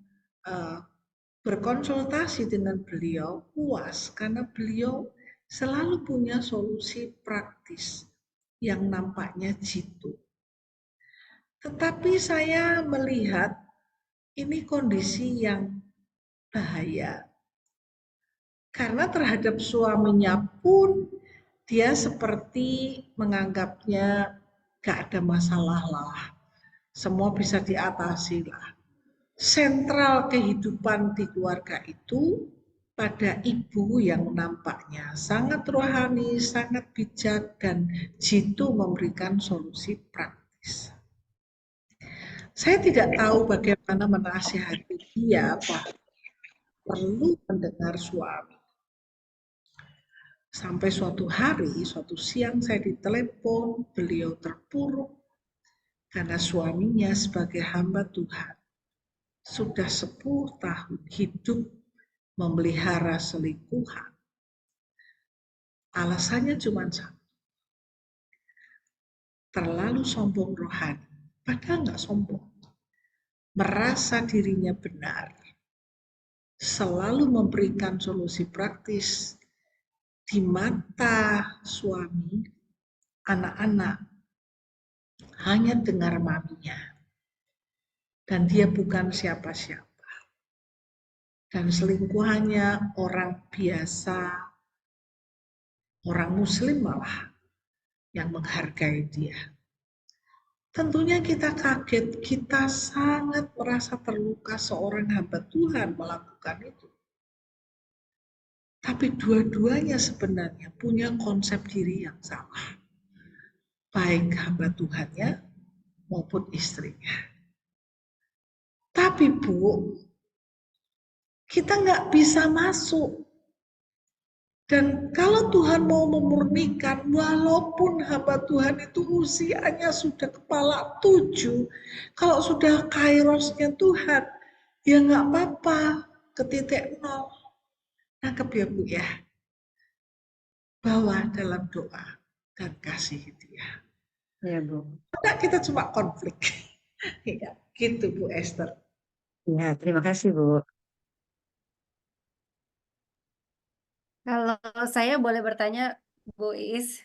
berkonsultasi dengan beliau puas karena beliau selalu punya solusi praktis yang nampaknya jitu. Tetapi saya melihat ini kondisi yang bahaya. Karena terhadap suaminya pun dia seperti menganggapnya gak ada masalah lah. Semua bisa diatasi lah. Sentral kehidupan di keluarga itu pada ibu yang nampaknya sangat rohani, sangat bijak, dan jitu memberikan solusi praktis. Saya tidak tahu bagaimana menasihati dia, bahwa perlu mendengar suami. Sampai suatu hari, suatu siang saya ditelepon, beliau terpuruk karena suaminya sebagai hamba Tuhan sudah 10 tahun hidup memelihara selingkuhan. Alasannya cuma satu, terlalu sombong rohani. Padahal nggak sombong, merasa dirinya benar, selalu memberikan solusi praktis di mata suami, anak-anak hanya dengar maminya. Dan dia bukan siapa-siapa. Dan selingkuhannya orang biasa, orang muslim malah yang menghargai dia. Tentunya kita kaget, kita sangat merasa terluka seorang hamba Tuhan melakukan itu. Tapi dua-duanya sebenarnya punya konsep diri yang salah. Baik hamba Tuhannya maupun istrinya. Tapi Bu, kita nggak bisa masuk. Dan kalau Tuhan mau memurnikan, walaupun hamba Tuhan itu usianya sudah kepala 7, kalau sudah kairosnya Tuhan, ya nggak apa-apa, ke titik 0. Nangkep ya Bu ya. Bawa dalam doa dan kasih dia. Ya, Bu. Tidak kita cuma konflik. Ya, gitu Bu Esther. Ya, terima kasih, Bu. Kalau saya boleh bertanya, Bu Iis,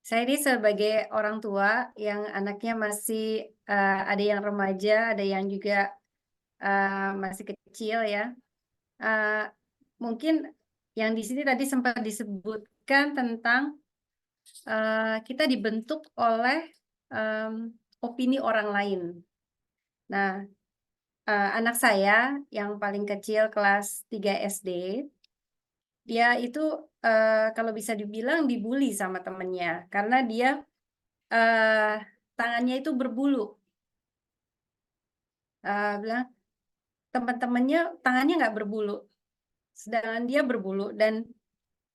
Saya ini sebagai orang tua yang anaknya masih ada yang remaja, ada yang juga masih kecil ya. Mungkin yang di sini tadi sempat disebutkan tentang kita dibentuk oleh opini orang lain. Nah, anak saya yang paling kecil kelas 3 SD, dia itu kalau bisa dibilang dibully sama temennya karena dia tangannya itu berbulu. Bilang teman-temannya tangannya nggak berbulu, sedangkan dia berbulu dan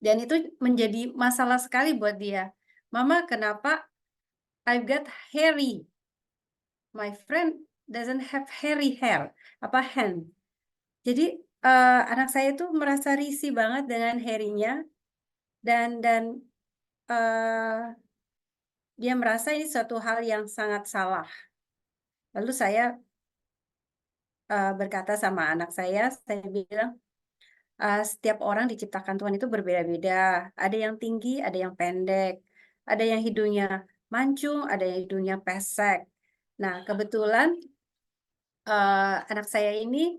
itu menjadi masalah sekali buat dia. Mama, kenapa I've got hairy? My friend doesn't have hairy hair, hand. Jadi anak saya itu merasa risih banget dengan hairy-nya dan dia merasa ini suatu hal yang sangat salah. Lalu saya berkata sama anak saya bilang, setiap orang diciptakan Tuhan itu berbeda-beda. Ada yang tinggi, ada yang pendek, ada yang hidungnya mancung, ada yang hidungnya pesek. Nah, kebetulan anak saya ini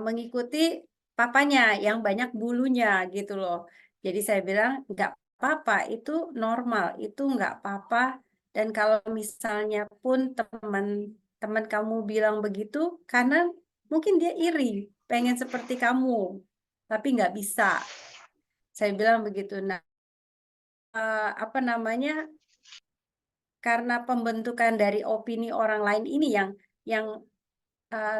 mengikuti papanya yang banyak bulunya gitu loh. Jadi saya bilang, nggak apa-apa, itu normal, itu nggak apa-apa. Dan kalau misalnya pun teman kamu bilang begitu, karena mungkin dia iri, pengen seperti kamu, tapi nggak bisa. Saya bilang begitu. Nah, karena pembentukan dari opini orang lain ini yang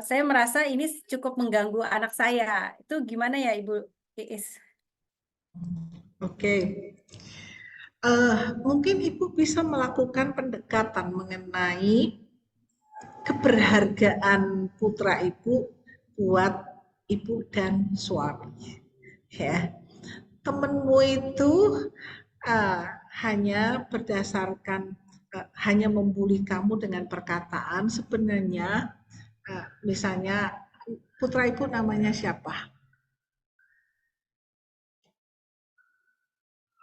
saya merasa ini cukup mengganggu anak saya. Itu gimana ya, Ibu Iis? Oke. Mungkin Ibu bisa melakukan pendekatan mengenai keberhargaan putra Ibu buat Ibu dan suami. Ya, temenmu itu hanya berdasarkan hanya membuli kamu dengan perkataan, sebenarnya misalnya putra Ibu namanya siapa?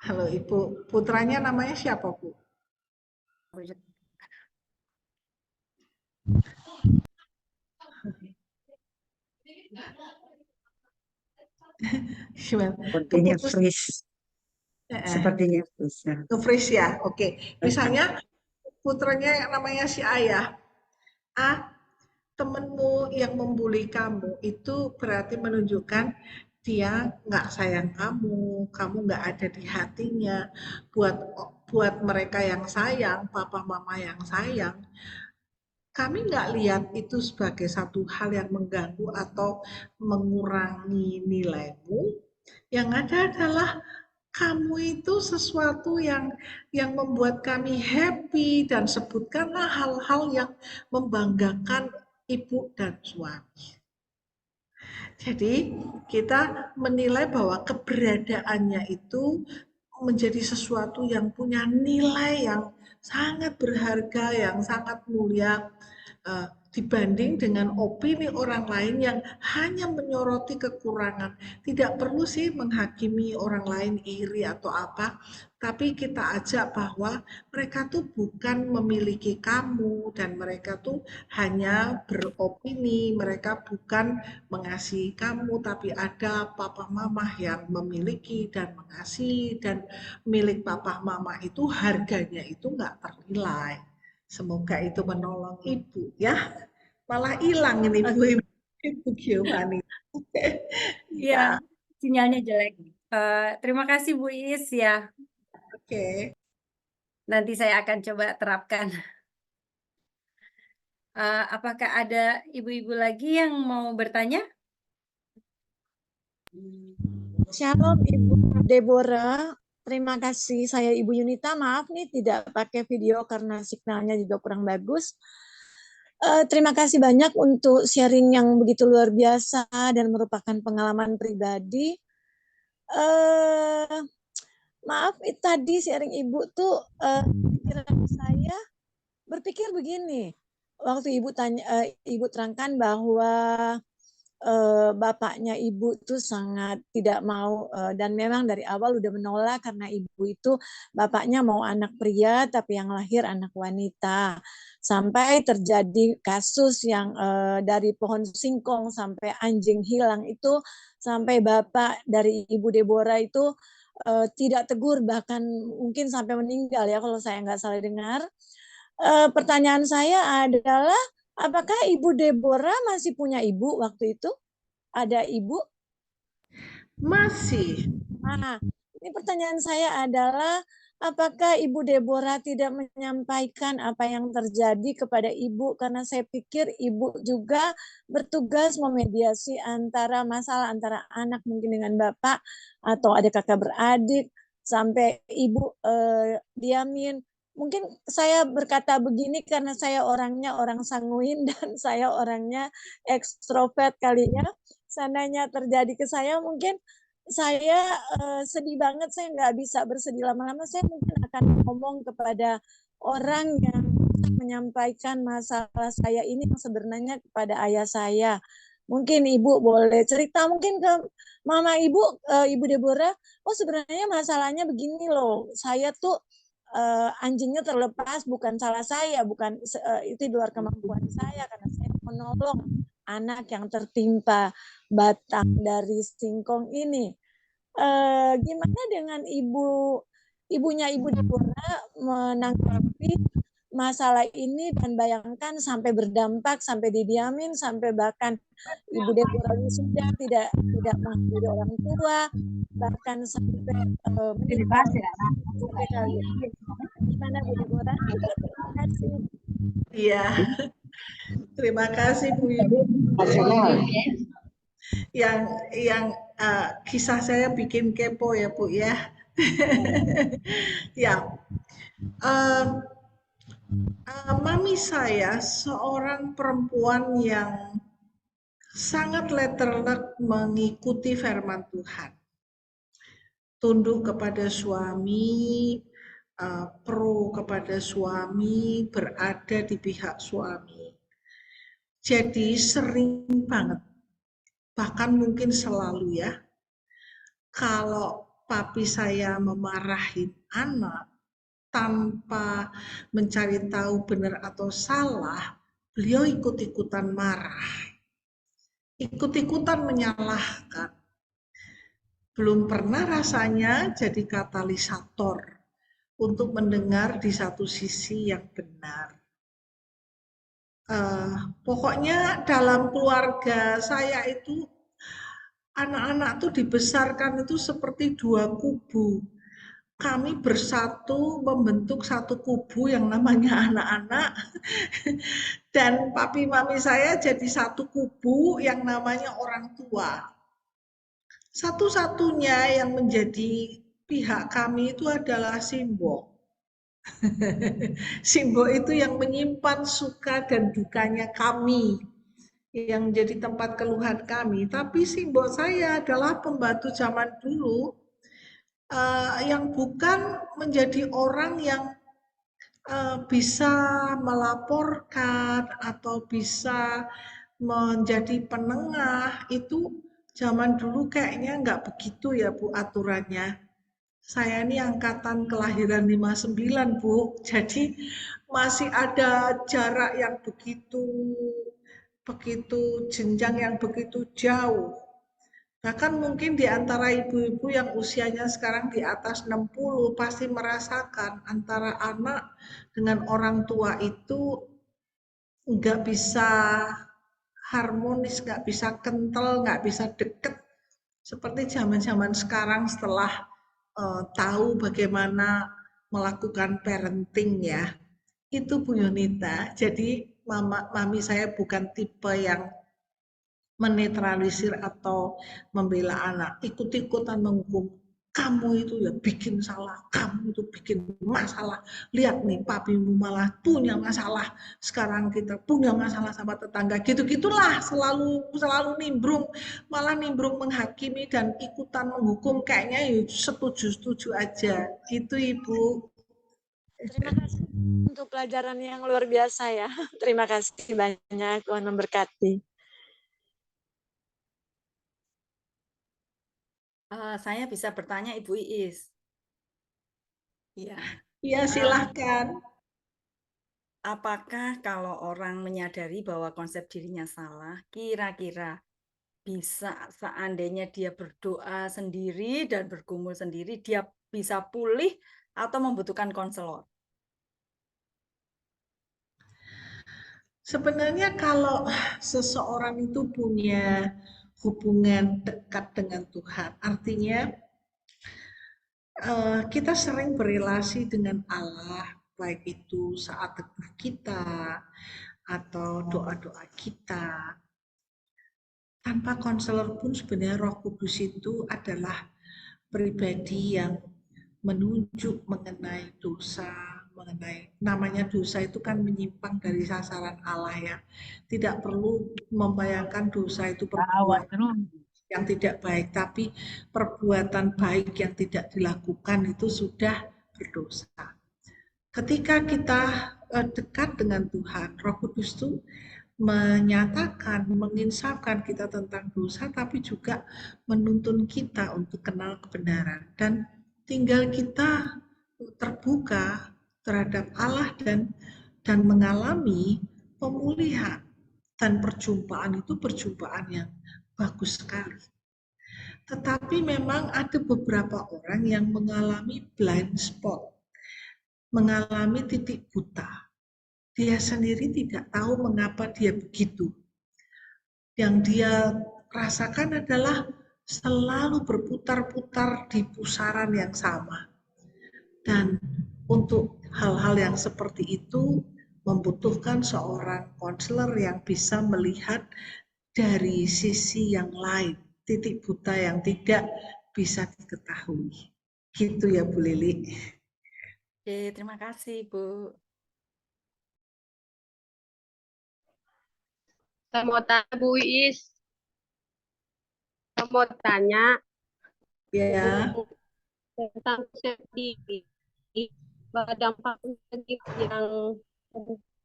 Halo Ibu, putranya namanya siapa Bu? Sepertinya freeze. Sepertinya freeze. Nge-freeze ya, oke. Misalnya putranya yang namanya si Ayah. Temenmu yang membuli kamu itu berarti menunjukkan dia nggak sayang kamu, kamu nggak ada di hatinya. Buat mereka yang sayang, papa mama yang sayang, kami nggak lihat itu sebagai satu hal yang mengganggu atau mengurangi nilaimu. Yang ada adalah kamu itu sesuatu yang membuat kami happy, dan sebutkanlah hal-hal yang membanggakan ibu dan suami. Jadi kita menilai bahwa keberadaannya itu menjadi sesuatu yang punya nilai yang sangat berharga, yang sangat mulia, dibanding dengan opini orang lain yang hanya menyoroti kekurangan. Tidak perlu sih menghakimi orang lain iri atau apa, tapi kita ajak bahwa mereka tuh bukan memiliki kamu dan mereka tuh hanya beropini, mereka bukan mengasihi kamu, tapi ada papa mama yang memiliki dan mengasihi, dan milik papa mama itu harganya itu nggak ternilai. Semoga itu menolong Ibu ya. Malah hilang ini Ibu Giovanni. Iya, sinyalnya jelek. Terima kasih Bu Iis ya. Oke. Nanti saya akan coba terapkan. Apakah ada ibu-ibu lagi yang mau bertanya? Shalom Ibu Deborah, terima kasih. Saya Ibu Yunita, maaf nih tidak pakai video karena signalnya juga kurang bagus. Terima kasih banyak untuk sharing yang begitu luar biasa dan merupakan pengalaman pribadi. Maaf, tadi sharing Ibu tuh pikiran saya berpikir begini. Waktu Ibu tanya, Ibu terangkan bahwa bapaknya ibu tuh sangat tidak mau dan memang dari awal udah menolak karena ibu itu bapaknya mau anak pria tapi yang lahir anak wanita. Sampai terjadi kasus yang dari pohon singkong sampai anjing hilang itu, sampai bapak dari Ibu Deborah itu tidak tegur, bahkan mungkin sampai meninggal ya kalau saya nggak salah dengar. Pertanyaan saya adalah, apakah Ibu Deborah masih punya ibu waktu itu? Ada ibu? Masih. Nah, ini pertanyaan saya adalah, apakah Ibu Deborah tidak menyampaikan apa yang terjadi kepada ibu? Karena saya pikir ibu juga bertugas memediasi antara masalah antara anak mungkin dengan bapak, atau ada kakak beradik, sampai ibu diamin. Mungkin saya berkata begini karena saya orangnya orang sanguin dan saya orangnya ekstrovert kali ya. Seandainya terjadi ke saya, mungkin saya sedih banget, saya nggak bisa bersedih lama-lama. Saya mungkin akan ngomong kepada orang yang menyampaikan masalah saya ini yang sebenarnya kepada ayah saya. Mungkin ibu boleh cerita mungkin ke mama ibu, Ibu Deborah, oh sebenarnya masalahnya begini loh, saya tuh anjingnya terlepas, bukan salah saya, bukan itu di luar kemampuan saya karena saya menolong anak yang tertimpa batang dari singkong ini. Gimana dengan ibunya Ibu Deborah menanggapi masalah ini, dan bayangkan sampai berdampak, sampai didiamin, sampai bahkan Ibu Deborah sudah tidak menghadiri orang tua, bahkan sampai menikah sampai kalian. Gimana Bu Deborah? Terima kasih. Iya. Terima kasih Bu Ibu. Yang kisah saya bikin kepo ya Bu ya. Ya, mami saya seorang perempuan yang sangat letterlek mengikuti firman Tuhan, tunduk kepada suami, pro kepada suami, berada di pihak suami. Jadi sering banget, bahkan mungkin selalu ya, kalau papi saya memarahin anak tanpa mencari tahu benar atau salah, beliau ikut-ikutan marah, ikut-ikutan menyalahkan. Belum pernah rasanya jadi katalisator untuk mendengar di satu sisi yang benar. Pokoknya dalam keluarga saya itu, anak-anak tuh dibesarkan itu seperti dua kubu. Kami bersatu membentuk satu kubu yang namanya anak-anak, dan papi mami saya jadi satu kubu yang namanya orang tua. Satu-satunya yang menjadi pihak kami itu adalah simbol. Simbol itu yang menyimpan suka dan dukanya kami, yang menjadi tempat keluhan kami. Tapi simbol saya adalah pembantu zaman dulu, yang bukan menjadi orang yang bisa melaporkan atau bisa menjadi penengah. Itu zaman dulu kayaknya nggak begitu ya Bu aturannya. Saya ini angkatan kelahiran 59 Bu, jadi masih ada jarak yang begitu jenjang yang begitu jauh. Bahkan mungkin di antara ibu-ibu yang usianya sekarang di atas 60 pasti merasakan antara anak dengan orang tua itu nggak bisa harmonis, nggak bisa kental, nggak bisa deket seperti zaman-zaman sekarang setelah tahu bagaimana melakukan parenting ya. Itu Bu Yunita. Jadi mami saya bukan tipe yang menetralisir atau membela anak, ikut-ikutan menghukum. Kamu itu ya bikin salah, kamu itu bikin masalah. Lihat nih, papimu malah punya masalah. Sekarang kita punya masalah sama tetangga. Gitu-gitulah, selalu nimbrung, malah nimbrung menghakimi dan ikutan menghukum. Kayaknya ya setuju-setuju aja. Gitu Ibu. Terima kasih untuk pelajaran yang luar biasa ya. Terima kasih banyak, Tuhan memberkati. Saya bisa bertanya Ibu Iis. Ya, Ya, silahkan. apakah kalau orang menyadari bahwa konsep dirinya salah, kira-kira bisa seandainya dia berdoa sendiri dan bergumul sendiri, dia bisa pulih atau membutuhkan konselor? Sebenarnya kalau seseorang itu punya hubungan dekat dengan Tuhan, artinya kita sering berelasi dengan Allah, baik itu saat teduh kita atau doa-doa kita. Tanpa konselor pun sebenarnya Roh Kudus itu adalah pribadi yang menunjuk mengenai dosa, mengenai namanya dosa itu kan menyimpang dari sasaran Allah ya. Tidak perlu membayangkan dosa itu perbuatan yang tidak baik, tapi perbuatan baik yang tidak dilakukan itu sudah berdosa. Ketika kita dekat dengan Tuhan, Roh Kudus itu menyatakan, menginsafkan kita tentang dosa, tapi juga menuntun kita untuk kenal kebenaran. Dan tinggal kita terbuka terhadap Allah dan mengalami pemulihan. Dan perjumpaan itu perjumpaan yang bagus sekali. Tetapi memang ada beberapa orang yang mengalami blind spot, mengalami titik buta. Dia sendiri tidak tahu mengapa dia begitu. Yang dia rasakan adalah selalu berputar-putar di pusaran yang sama. Dan untuk hal-hal yang seperti itu membutuhkan seorang konselor yang bisa melihat dari sisi yang lain, titik buta yang tidak bisa diketahui. Gitu ya Bu Lili. Oke, terima kasih Bu. Saya mau tanya Bu Iis, saya mau tanya Ya. tentang sedih, dampak negatif yang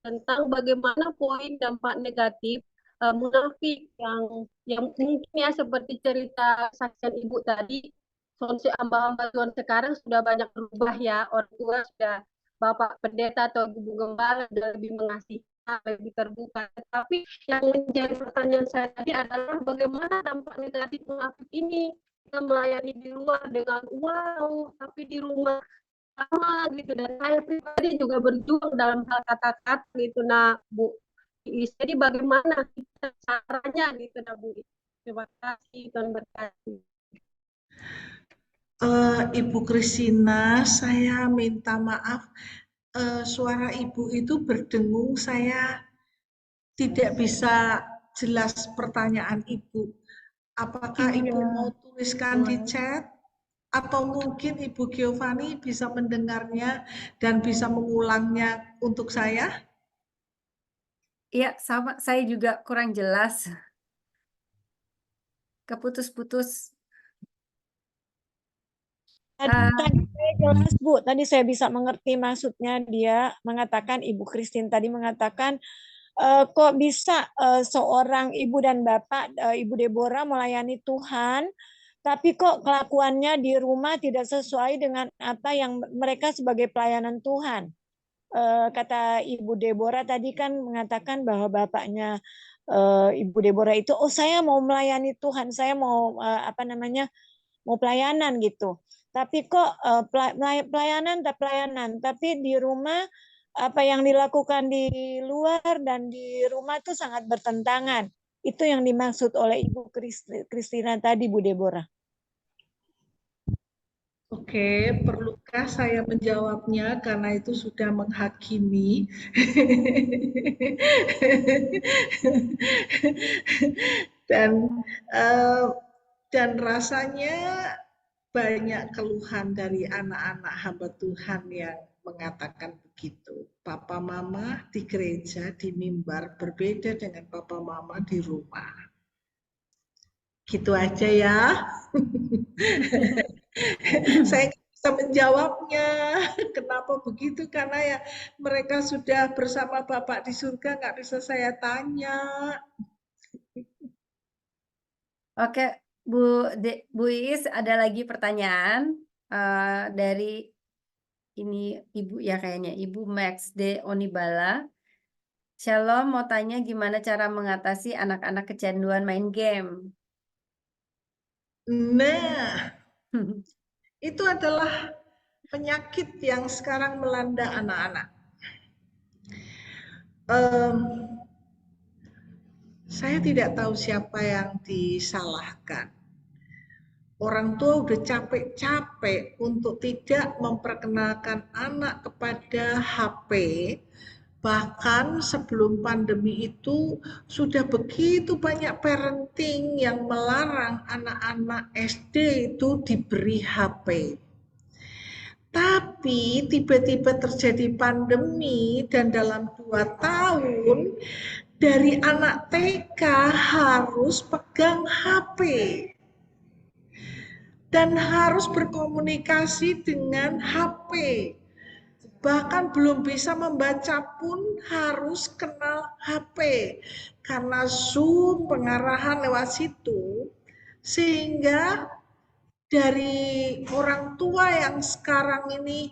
tentang bagaimana poin dampak negatif munafik yang mungkin ya seperti cerita saksian Ibu tadi, konsep hamba-hamba Tuhan sekarang sudah banyak berubah ya, orang tua sudah Bapak Pendeta atau Ibu Gembala sudah lebih mengasihi, lebih terbuka. Tapi yang menjadi pertanyaan saya tadi adalah bagaimana dampak negatif munafik ini, kita melayani di luar dengan wow, tapi di rumah sama gitu. Dan saya pribadi juga berjuang dalam hal kata-kata gitu. Nah Bu Iis, jadi bagaimana kita caranya gitu nah Bu Iis. Terima kasih, Tuhan berkati. Ibu Kristina, saya minta maaf, suara Ibu itu berdengung, saya tidak bisa jelas pertanyaan Ibu. Apakah Ibu mau tuliskan di chat? Atau mungkin Ibu Giovanni bisa mendengarnya dan bisa mengulangnya untuk saya? Iya, sama. Saya juga kurang jelas. Keputus-putus. Tadi saya jelas Bu, tadi saya bisa mengerti maksudnya. Dia mengatakan, Ibu Christine tadi mengatakan, kok bisa seorang ibu dan bapak, Ibu Deborah melayani Tuhan, tapi kok kelakuannya di rumah tidak sesuai dengan apa yang mereka sebagai pelayanan Tuhan. Kata Ibu Deborah tadi kan mengatakan bahwa bapaknya Ibu Deborah itu, oh saya mau melayani Tuhan, saya mau mau pelayanan gitu. Tapi kok pelayanan, tapi di rumah apa yang dilakukan di luar dan di rumah itu sangat bertentangan. Itu yang dimaksud oleh Ibu Kristina tadi, Bu Deborah. Oke, perlukah saya menjawabnya karena itu sudah menghakimi? Dan rasanya banyak keluhan dari anak-anak hamba Tuhan yang mengatakan begitu. Papa mama di gereja, di mimbar berbeda dengan papa mama di rumah. Gitu aja ya. Saya bisa menjawabnya. Kenapa begitu? Karena ya mereka sudah bersama Bapak di surga, nggak bisa saya tanya. Oke, Bu Iis, ada lagi pertanyaan dari ini Ibu ya kayaknya, Ibu Max de Onibala. Shalom, mau tanya gimana cara mengatasi anak-anak kecanduan main game? Nah, itu adalah penyakit yang sekarang melanda anak-anak. Saya tidak tahu siapa yang disalahkan. Orang tua udah capek-capek untuk tidak memperkenalkan anak kepada HP. Bahkan sebelum pandemi itu sudah begitu banyak parenting yang melarang anak-anak SD itu diberi HP. Tapi tiba-tiba terjadi pandemi dan dalam 2 tahun dari anak TK harus pegang HP dan harus berkomunikasi dengan HP. Bahkan belum bisa membaca pun harus kenal HP. Karena Zoom, pengarahan lewat situ, sehingga dari orang tua yang sekarang ini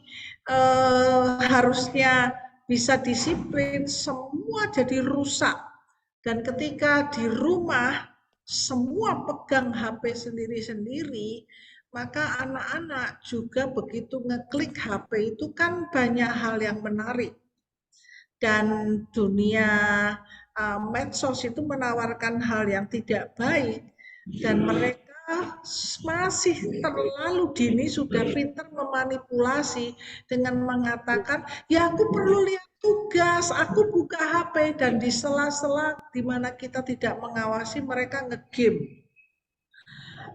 harusnya bisa disiplin, semua jadi rusak. Dan ketika di rumah semua pegang HP sendiri-sendiri, maka anak-anak juga begitu ngeklik HP itu kan banyak hal yang menarik. Dan dunia medsos itu menawarkan hal yang tidak baik dan mereka masih terlalu dini sudah pintar memanipulasi dengan mengatakan, ya aku perlu lihat tugas, aku buka HP, dan di sela-sela di mana kita tidak mengawasi mereka nge-game.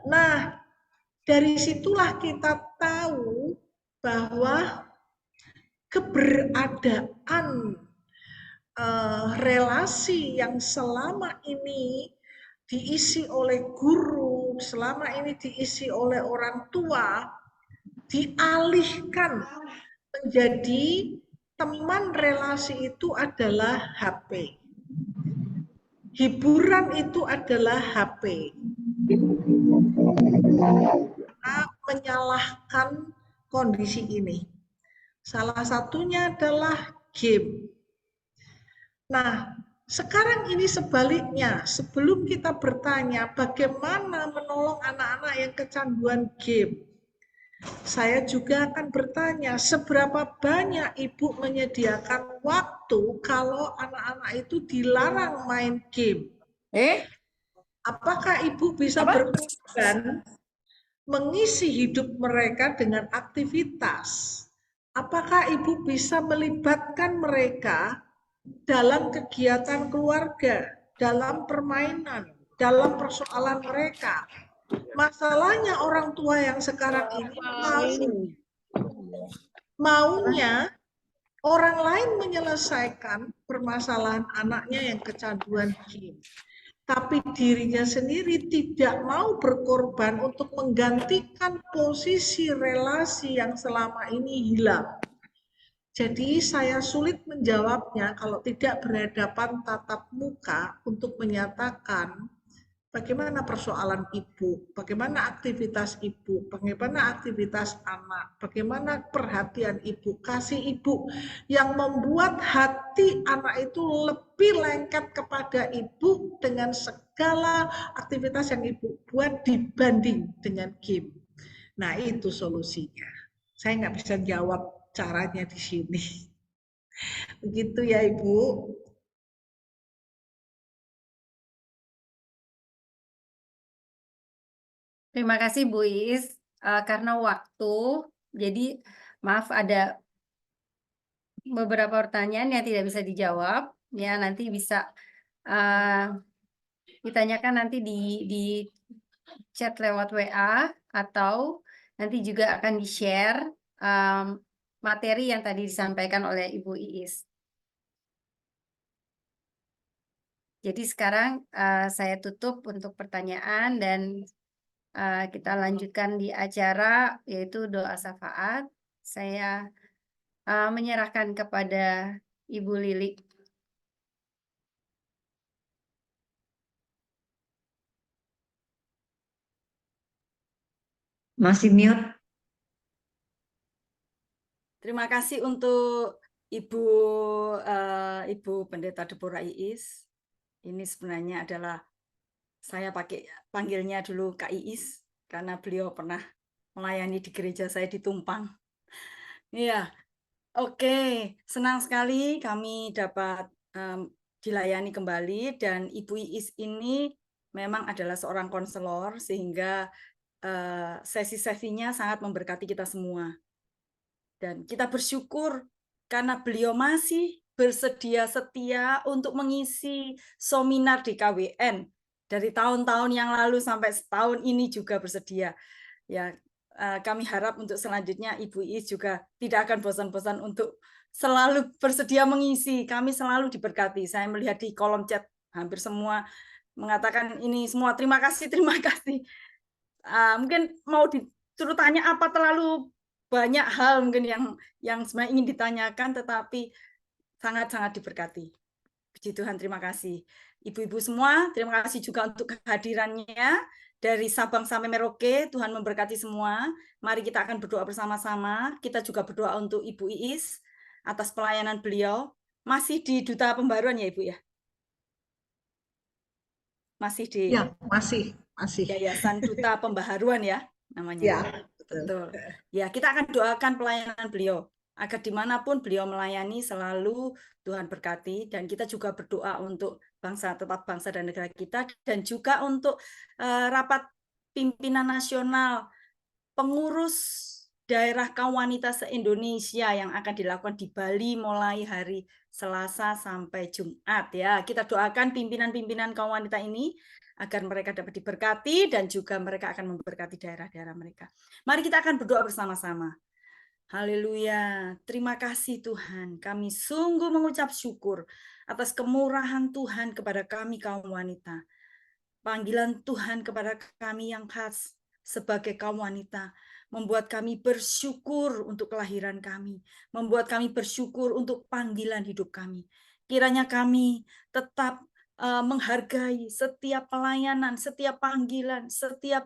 Nah, dari situlah kita tahu bahwa keberadaan relasi yang selama ini diisi oleh guru, selama ini diisi oleh orang tua, dialihkan menjadi teman relasi itu adalah HP. Hiburan itu adalah HP. Kita menyalahkan kondisi ini. Salah satunya adalah game. Nah, sekarang ini sebaliknya, sebelum kita bertanya bagaimana menolong anak-anak yang kecanduan game, saya juga akan bertanya seberapa banyak ibu menyediakan waktu kalau anak-anak itu dilarang main game. Apakah ibu bisa berkorban mengisi hidup mereka dengan aktivitas? Apakah ibu bisa melibatkan mereka dalam kegiatan keluarga, dalam permainan, dalam persoalan mereka? Masalahnya orang tua yang sekarang ini maunya orang lain menyelesaikan permasalahan anaknya yang kecanduan game. Tapi dirinya sendiri tidak mau berkorban untuk menggantikan posisi relasi yang selama ini hilang. Jadi saya sulit menjawabnya kalau tidak berhadapan tatap muka untuk menyatakan bagaimana persoalan ibu, bagaimana aktivitas ibu, bagaimana aktivitas anak, bagaimana perhatian ibu, kasih ibu yang membuat hati anak itu lebih lengket kepada ibu dengan segala aktivitas yang ibu buat dibanding dengan game. Nah, itu solusinya. Saya nggak bisa jawab caranya di sini. Begitu ya, Ibu. Terima kasih Bu Iis. Karena waktu, jadi maaf ada beberapa pertanyaan yang tidak bisa dijawab. Ya, nanti bisa ditanyakan nanti di chat lewat WA atau nanti juga akan di-share materi yang tadi disampaikan oleh Ibu Iis. Jadi sekarang saya tutup untuk pertanyaan dan kita lanjutkan di acara yaitu doa syafaat. Saya menyerahkan kepada Ibu Lili. Masih mute. Terima kasih untuk Ibu Pendeta Deborah Iis. Ini sebenarnya adalah saya panggilnya dulu Kak Iis karena beliau pernah melayani di gereja saya di Tumpang. Iya, oke, senang sekali kami dapat dilayani kembali dan Ibu Iis ini memang adalah seorang konselor sehingga sesi-sesinya sangat memberkati kita semua. Dan kita bersyukur karena beliau masih bersedia setia untuk mengisi seminar di KWN dari tahun-tahun yang lalu sampai setahun ini juga bersedia. Ya, kami harap untuk selanjutnya Ibu Iis juga tidak akan bosan-bosan untuk selalu bersedia mengisi. Kami selalu diberkati. Saya melihat di kolom chat hampir semua mengatakan ini semua terima kasih, terima kasih. Mungkin mau disuruh tanya apa terlalu banyak hal mungkin yang sebenarnya ingin ditanyakan, tetapi sangat-sangat diberkati. Puji Tuhan, terima kasih. Ibu-ibu semua, terima kasih juga untuk kehadirannya dari Sabang sampai Merauke. Tuhan memberkati semua. Mari kita akan berdoa bersama-sama. Kita juga berdoa untuk Ibu Iis atas pelayanan beliau. Masih di Duta Pembaruan ya Ibu ya? Masih di Ya, masih. Yayasan Duta Pembaharuan ya namanya. Ya, betul. Ya, kita akan doakan pelayanan beliau agar dimanapun beliau melayani selalu Tuhan berkati, dan kita juga berdoa untuk tetap bangsa dan negara kita, dan juga untuk rapat pimpinan nasional pengurus daerah kaum wanita se-Indonesia yang akan dilakukan di Bali mulai hari Selasa sampai Jumat ya. Kita doakan pimpinan-pimpinan kaum wanita ini agar mereka dapat diberkati dan juga mereka akan memberkati daerah-daerah mereka. Mari kita akan berdoa bersama-sama. Haleluya. Terima kasih Tuhan. Kami sungguh mengucap syukur atas kemurahan Tuhan kepada kami kaum wanita. Panggilan Tuhan kepada kami yang khas sebagai kaum wanita membuat kami bersyukur untuk kelahiran kami, membuat kami bersyukur untuk panggilan hidup kami. Kiranya kami tetap menghargai setiap pelayanan, setiap panggilan, setiap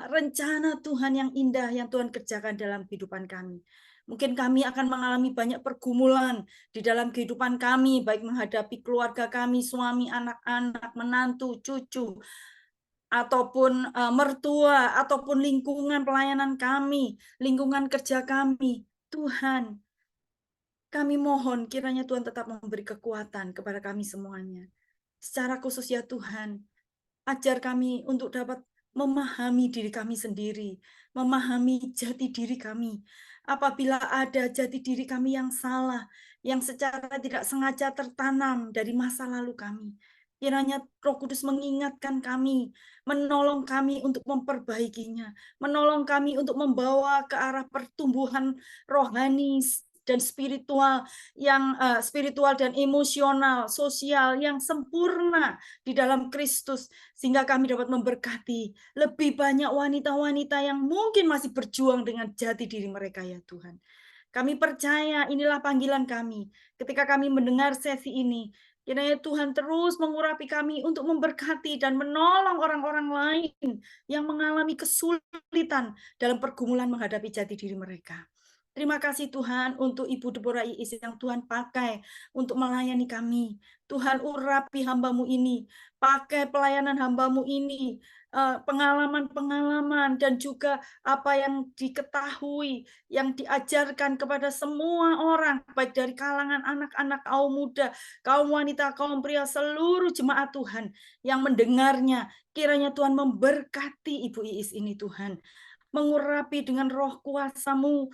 rencana Tuhan yang indah yang Tuhan kerjakan dalam kehidupan kami. Mungkin kami akan mengalami banyak pergumulan di dalam kehidupan kami, baik menghadapi keluarga kami, suami, anak-anak, menantu, cucu, ataupun mertua, ataupun lingkungan pelayanan kami, lingkungan kerja kami. Tuhan, kami mohon kiranya Tuhan tetap memberi kekuatan kepada kami semuanya. Secara khusus ya Tuhan, ajar kami untuk dapat memahami diri kami sendiri, memahami jati diri kami. Apabila ada jati diri kami yang salah, yang secara tidak sengaja tertanam dari masa lalu kami, kiranya Roh Kudus mengingatkan kami, menolong kami untuk memperbaikinya, menolong kami untuk membawa ke arah pertumbuhan rohani dan spiritual dan emosional, sosial yang sempurna di dalam Kristus, sehingga kami dapat memberkati lebih banyak wanita-wanita yang mungkin masih berjuang dengan jati diri mereka ya Tuhan. Kami percaya inilah panggilan kami. Ketika kami mendengar sesi ini, kiranya Tuhan terus mengurapi kami untuk memberkati dan menolong orang-orang lain yang mengalami kesulitan dalam pergumulan menghadapi jati diri mereka. Terima kasih Tuhan untuk Ibu Deborah Iis yang Tuhan pakai untuk melayani kami. Tuhan urapi hamba-Mu ini, pakai pelayanan hamba-Mu ini, pengalaman-pengalaman dan juga apa yang diketahui, yang diajarkan kepada semua orang, baik dari kalangan anak-anak, kaum muda, kaum wanita, kaum pria, seluruh jemaat Tuhan yang mendengarnya. Kiranya Tuhan memberkati Ibu Iis ini Tuhan, mengurapi dengan roh kuasa-Mu,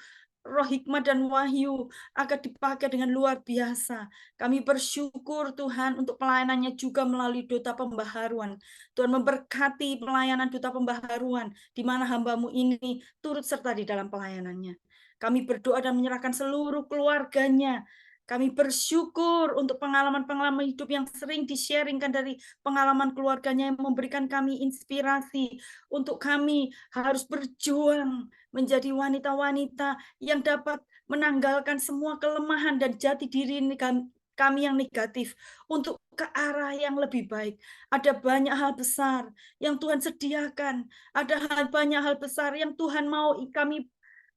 roh hikmat dan wahyu agar dipakai dengan luar biasa. Kami bersyukur Tuhan untuk pelayanannya juga melalui Duta Pembaharuan. Tuhan memberkati pelayanan Duta Pembaharuan di mana hamba-Mu ini turut serta di dalam pelayanannya. Kami berdoa dan menyerahkan seluruh keluarganya. Kami bersyukur untuk pengalaman-pengalaman hidup yang sering di-sharingkan dari pengalaman keluarganya yang memberikan kami inspirasi untuk kami harus berjuang menjadi wanita-wanita yang dapat menanggalkan semua kelemahan dan jati diri kami yang negatif untuk ke arah yang lebih baik. Ada banyak hal besar yang Tuhan sediakan. Ada banyak hal besar yang Tuhan mau kami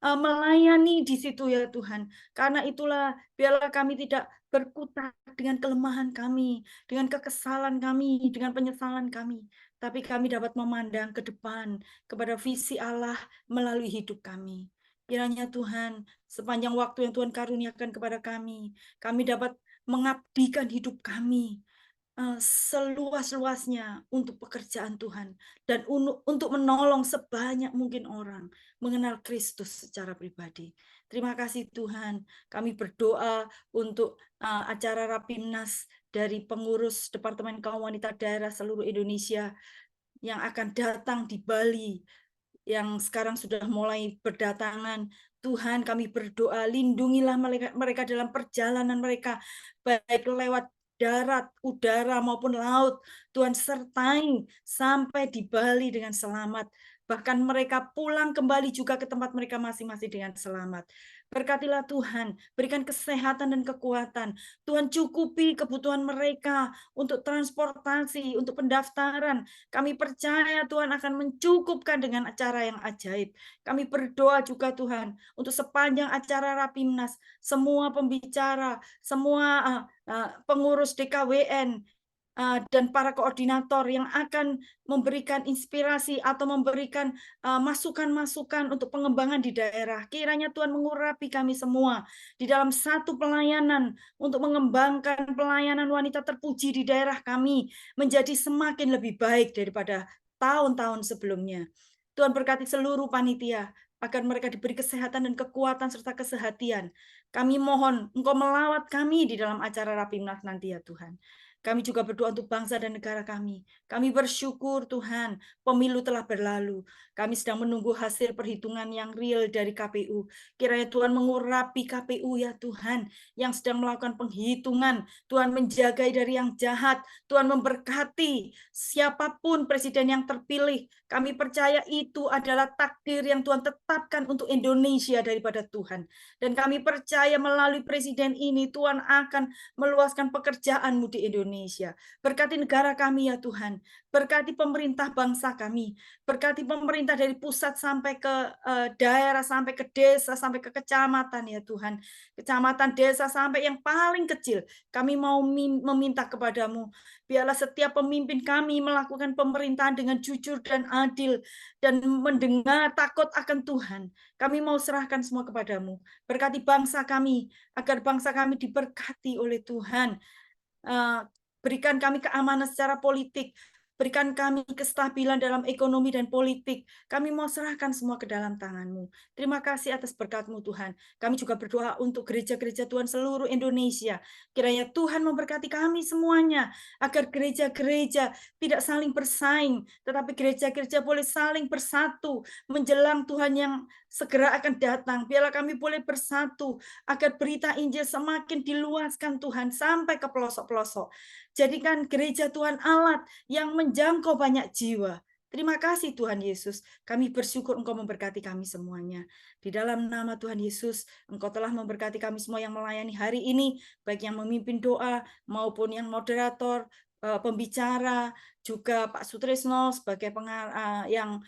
melayani di situ ya Tuhan. Karena itulah biarlah kami tidak berkutat dengan kelemahan kami, dengan kekesalan kami, dengan penyesalan kami. Tapi kami dapat memandang ke depan kepada visi Allah melalui hidup kami. Kiranya Tuhan, sepanjang waktu yang Tuhan karuniakan kepada kami dapat mengabdikan hidup kami seluas-luasnya untuk pekerjaan Tuhan dan untuk menolong sebanyak mungkin orang mengenal Kristus secara pribadi. Terima kasih Tuhan. Kami berdoa untuk acara Rapimnas dari pengurus Departemen Kaum Wanita Daerah seluruh Indonesia yang akan datang di Bali, yang sekarang sudah mulai berdatangan. Tuhan, kami berdoa, lindungilah mereka dalam perjalanan mereka, baik lewat darat, udara maupun laut. Tuhan sertai sampai di Bali dengan selamat. Bahkan mereka pulang kembali juga ke tempat mereka masing-masing dengan selamat. Berkatilah Tuhan, berikan kesehatan dan kekuatan. Tuhan cukupi kebutuhan mereka untuk transportasi, untuk pendaftaran. Kami percaya Tuhan akan mencukupkan dengan acara yang ajaib. Kami berdoa juga Tuhan untuk sepanjang acara Rapimnas, semua pembicara, semua pengurus DKWN, dan para koordinator yang akan memberikan inspirasi atau memberikan masukan-masukan untuk pengembangan di daerah. Kiranya Tuhan mengurapi kami semua di dalam satu pelayanan untuk mengembangkan pelayanan wanita terpuji di daerah kami menjadi semakin lebih baik daripada tahun-tahun sebelumnya. Tuhan berkati seluruh panitia agar mereka diberi kesehatan dan kekuatan serta kesehatian. Kami mohon Engkau melawat kami di dalam acara Rapimnas nanti ya Tuhan. Kami juga berdoa untuk bangsa dan negara kami. Kami bersyukur Tuhan, pemilu telah berlalu. Kami sedang menunggu hasil perhitungan yang real dari KPU. Kiranya Tuhan mengurapi KPU ya Tuhan, yang sedang melakukan penghitungan. Tuhan menjagai dari yang jahat. Tuhan memberkati siapapun presiden yang terpilih. Kami percaya itu adalah takdir yang Tuhan tetapkan untuk Indonesia daripada Tuhan. Dan kami percaya melalui presiden ini Tuhan akan meluaskan pekerjaan-Mu di Indonesia. Berkati negara kami ya Tuhan. Berkati pemerintah bangsa kami. Berkati pemerintah dari pusat sampai ke daerah, sampai ke desa, sampai ke kecamatan ya Tuhan. Kecamatan, desa, sampai yang paling kecil. Kami mau meminta kepadamu. Biarlah setiap pemimpin kami melakukan pemerintahan dengan jujur dan adil. Dan mendengar takut akan Tuhan. Kami mau serahkan semua kepadamu. Berkati bangsa kami, agar bangsa kami diberkati oleh Tuhan. Berikan kami keamanan secara politik, berikan kami kestabilan dalam ekonomi dan politik. Kami mau serahkan semua ke dalam tangan-Mu. Terima kasih atas berkat-Mu Tuhan. Kami juga berdoa untuk gereja-gereja Tuhan seluruh Indonesia. Kiranya Tuhan memberkati kami semuanya, agar gereja-gereja tidak saling bersaing, tetapi gereja-gereja boleh saling bersatu menjelang Tuhan yang segera akan datang. Biarlah kami boleh bersatu, agar berita Injil semakin diluaskan Tuhan sampai ke pelosok-pelosok. Jadikan gereja Tuhan alat yang menjangkau banyak jiwa. Terima kasih Tuhan Yesus. Kami bersyukur Engkau memberkati kami semuanya. Di dalam nama Tuhan Yesus, Engkau telah memberkati kami semua yang melayani hari ini, baik yang memimpin doa maupun yang moderator, pembicara, juga Pak Sutrisno sebagai yang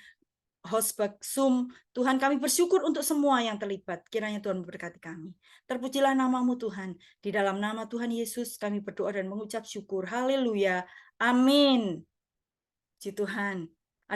host Zoom. Tuhan, kami bersyukur untuk semua yang terlibat. Kiranya Tuhan memberkati kami. Terpujilah nama-Mu Tuhan. Di dalam nama Tuhan Yesus kami berdoa dan mengucap syukur. Haleluya. Amin. Puji Tuhan.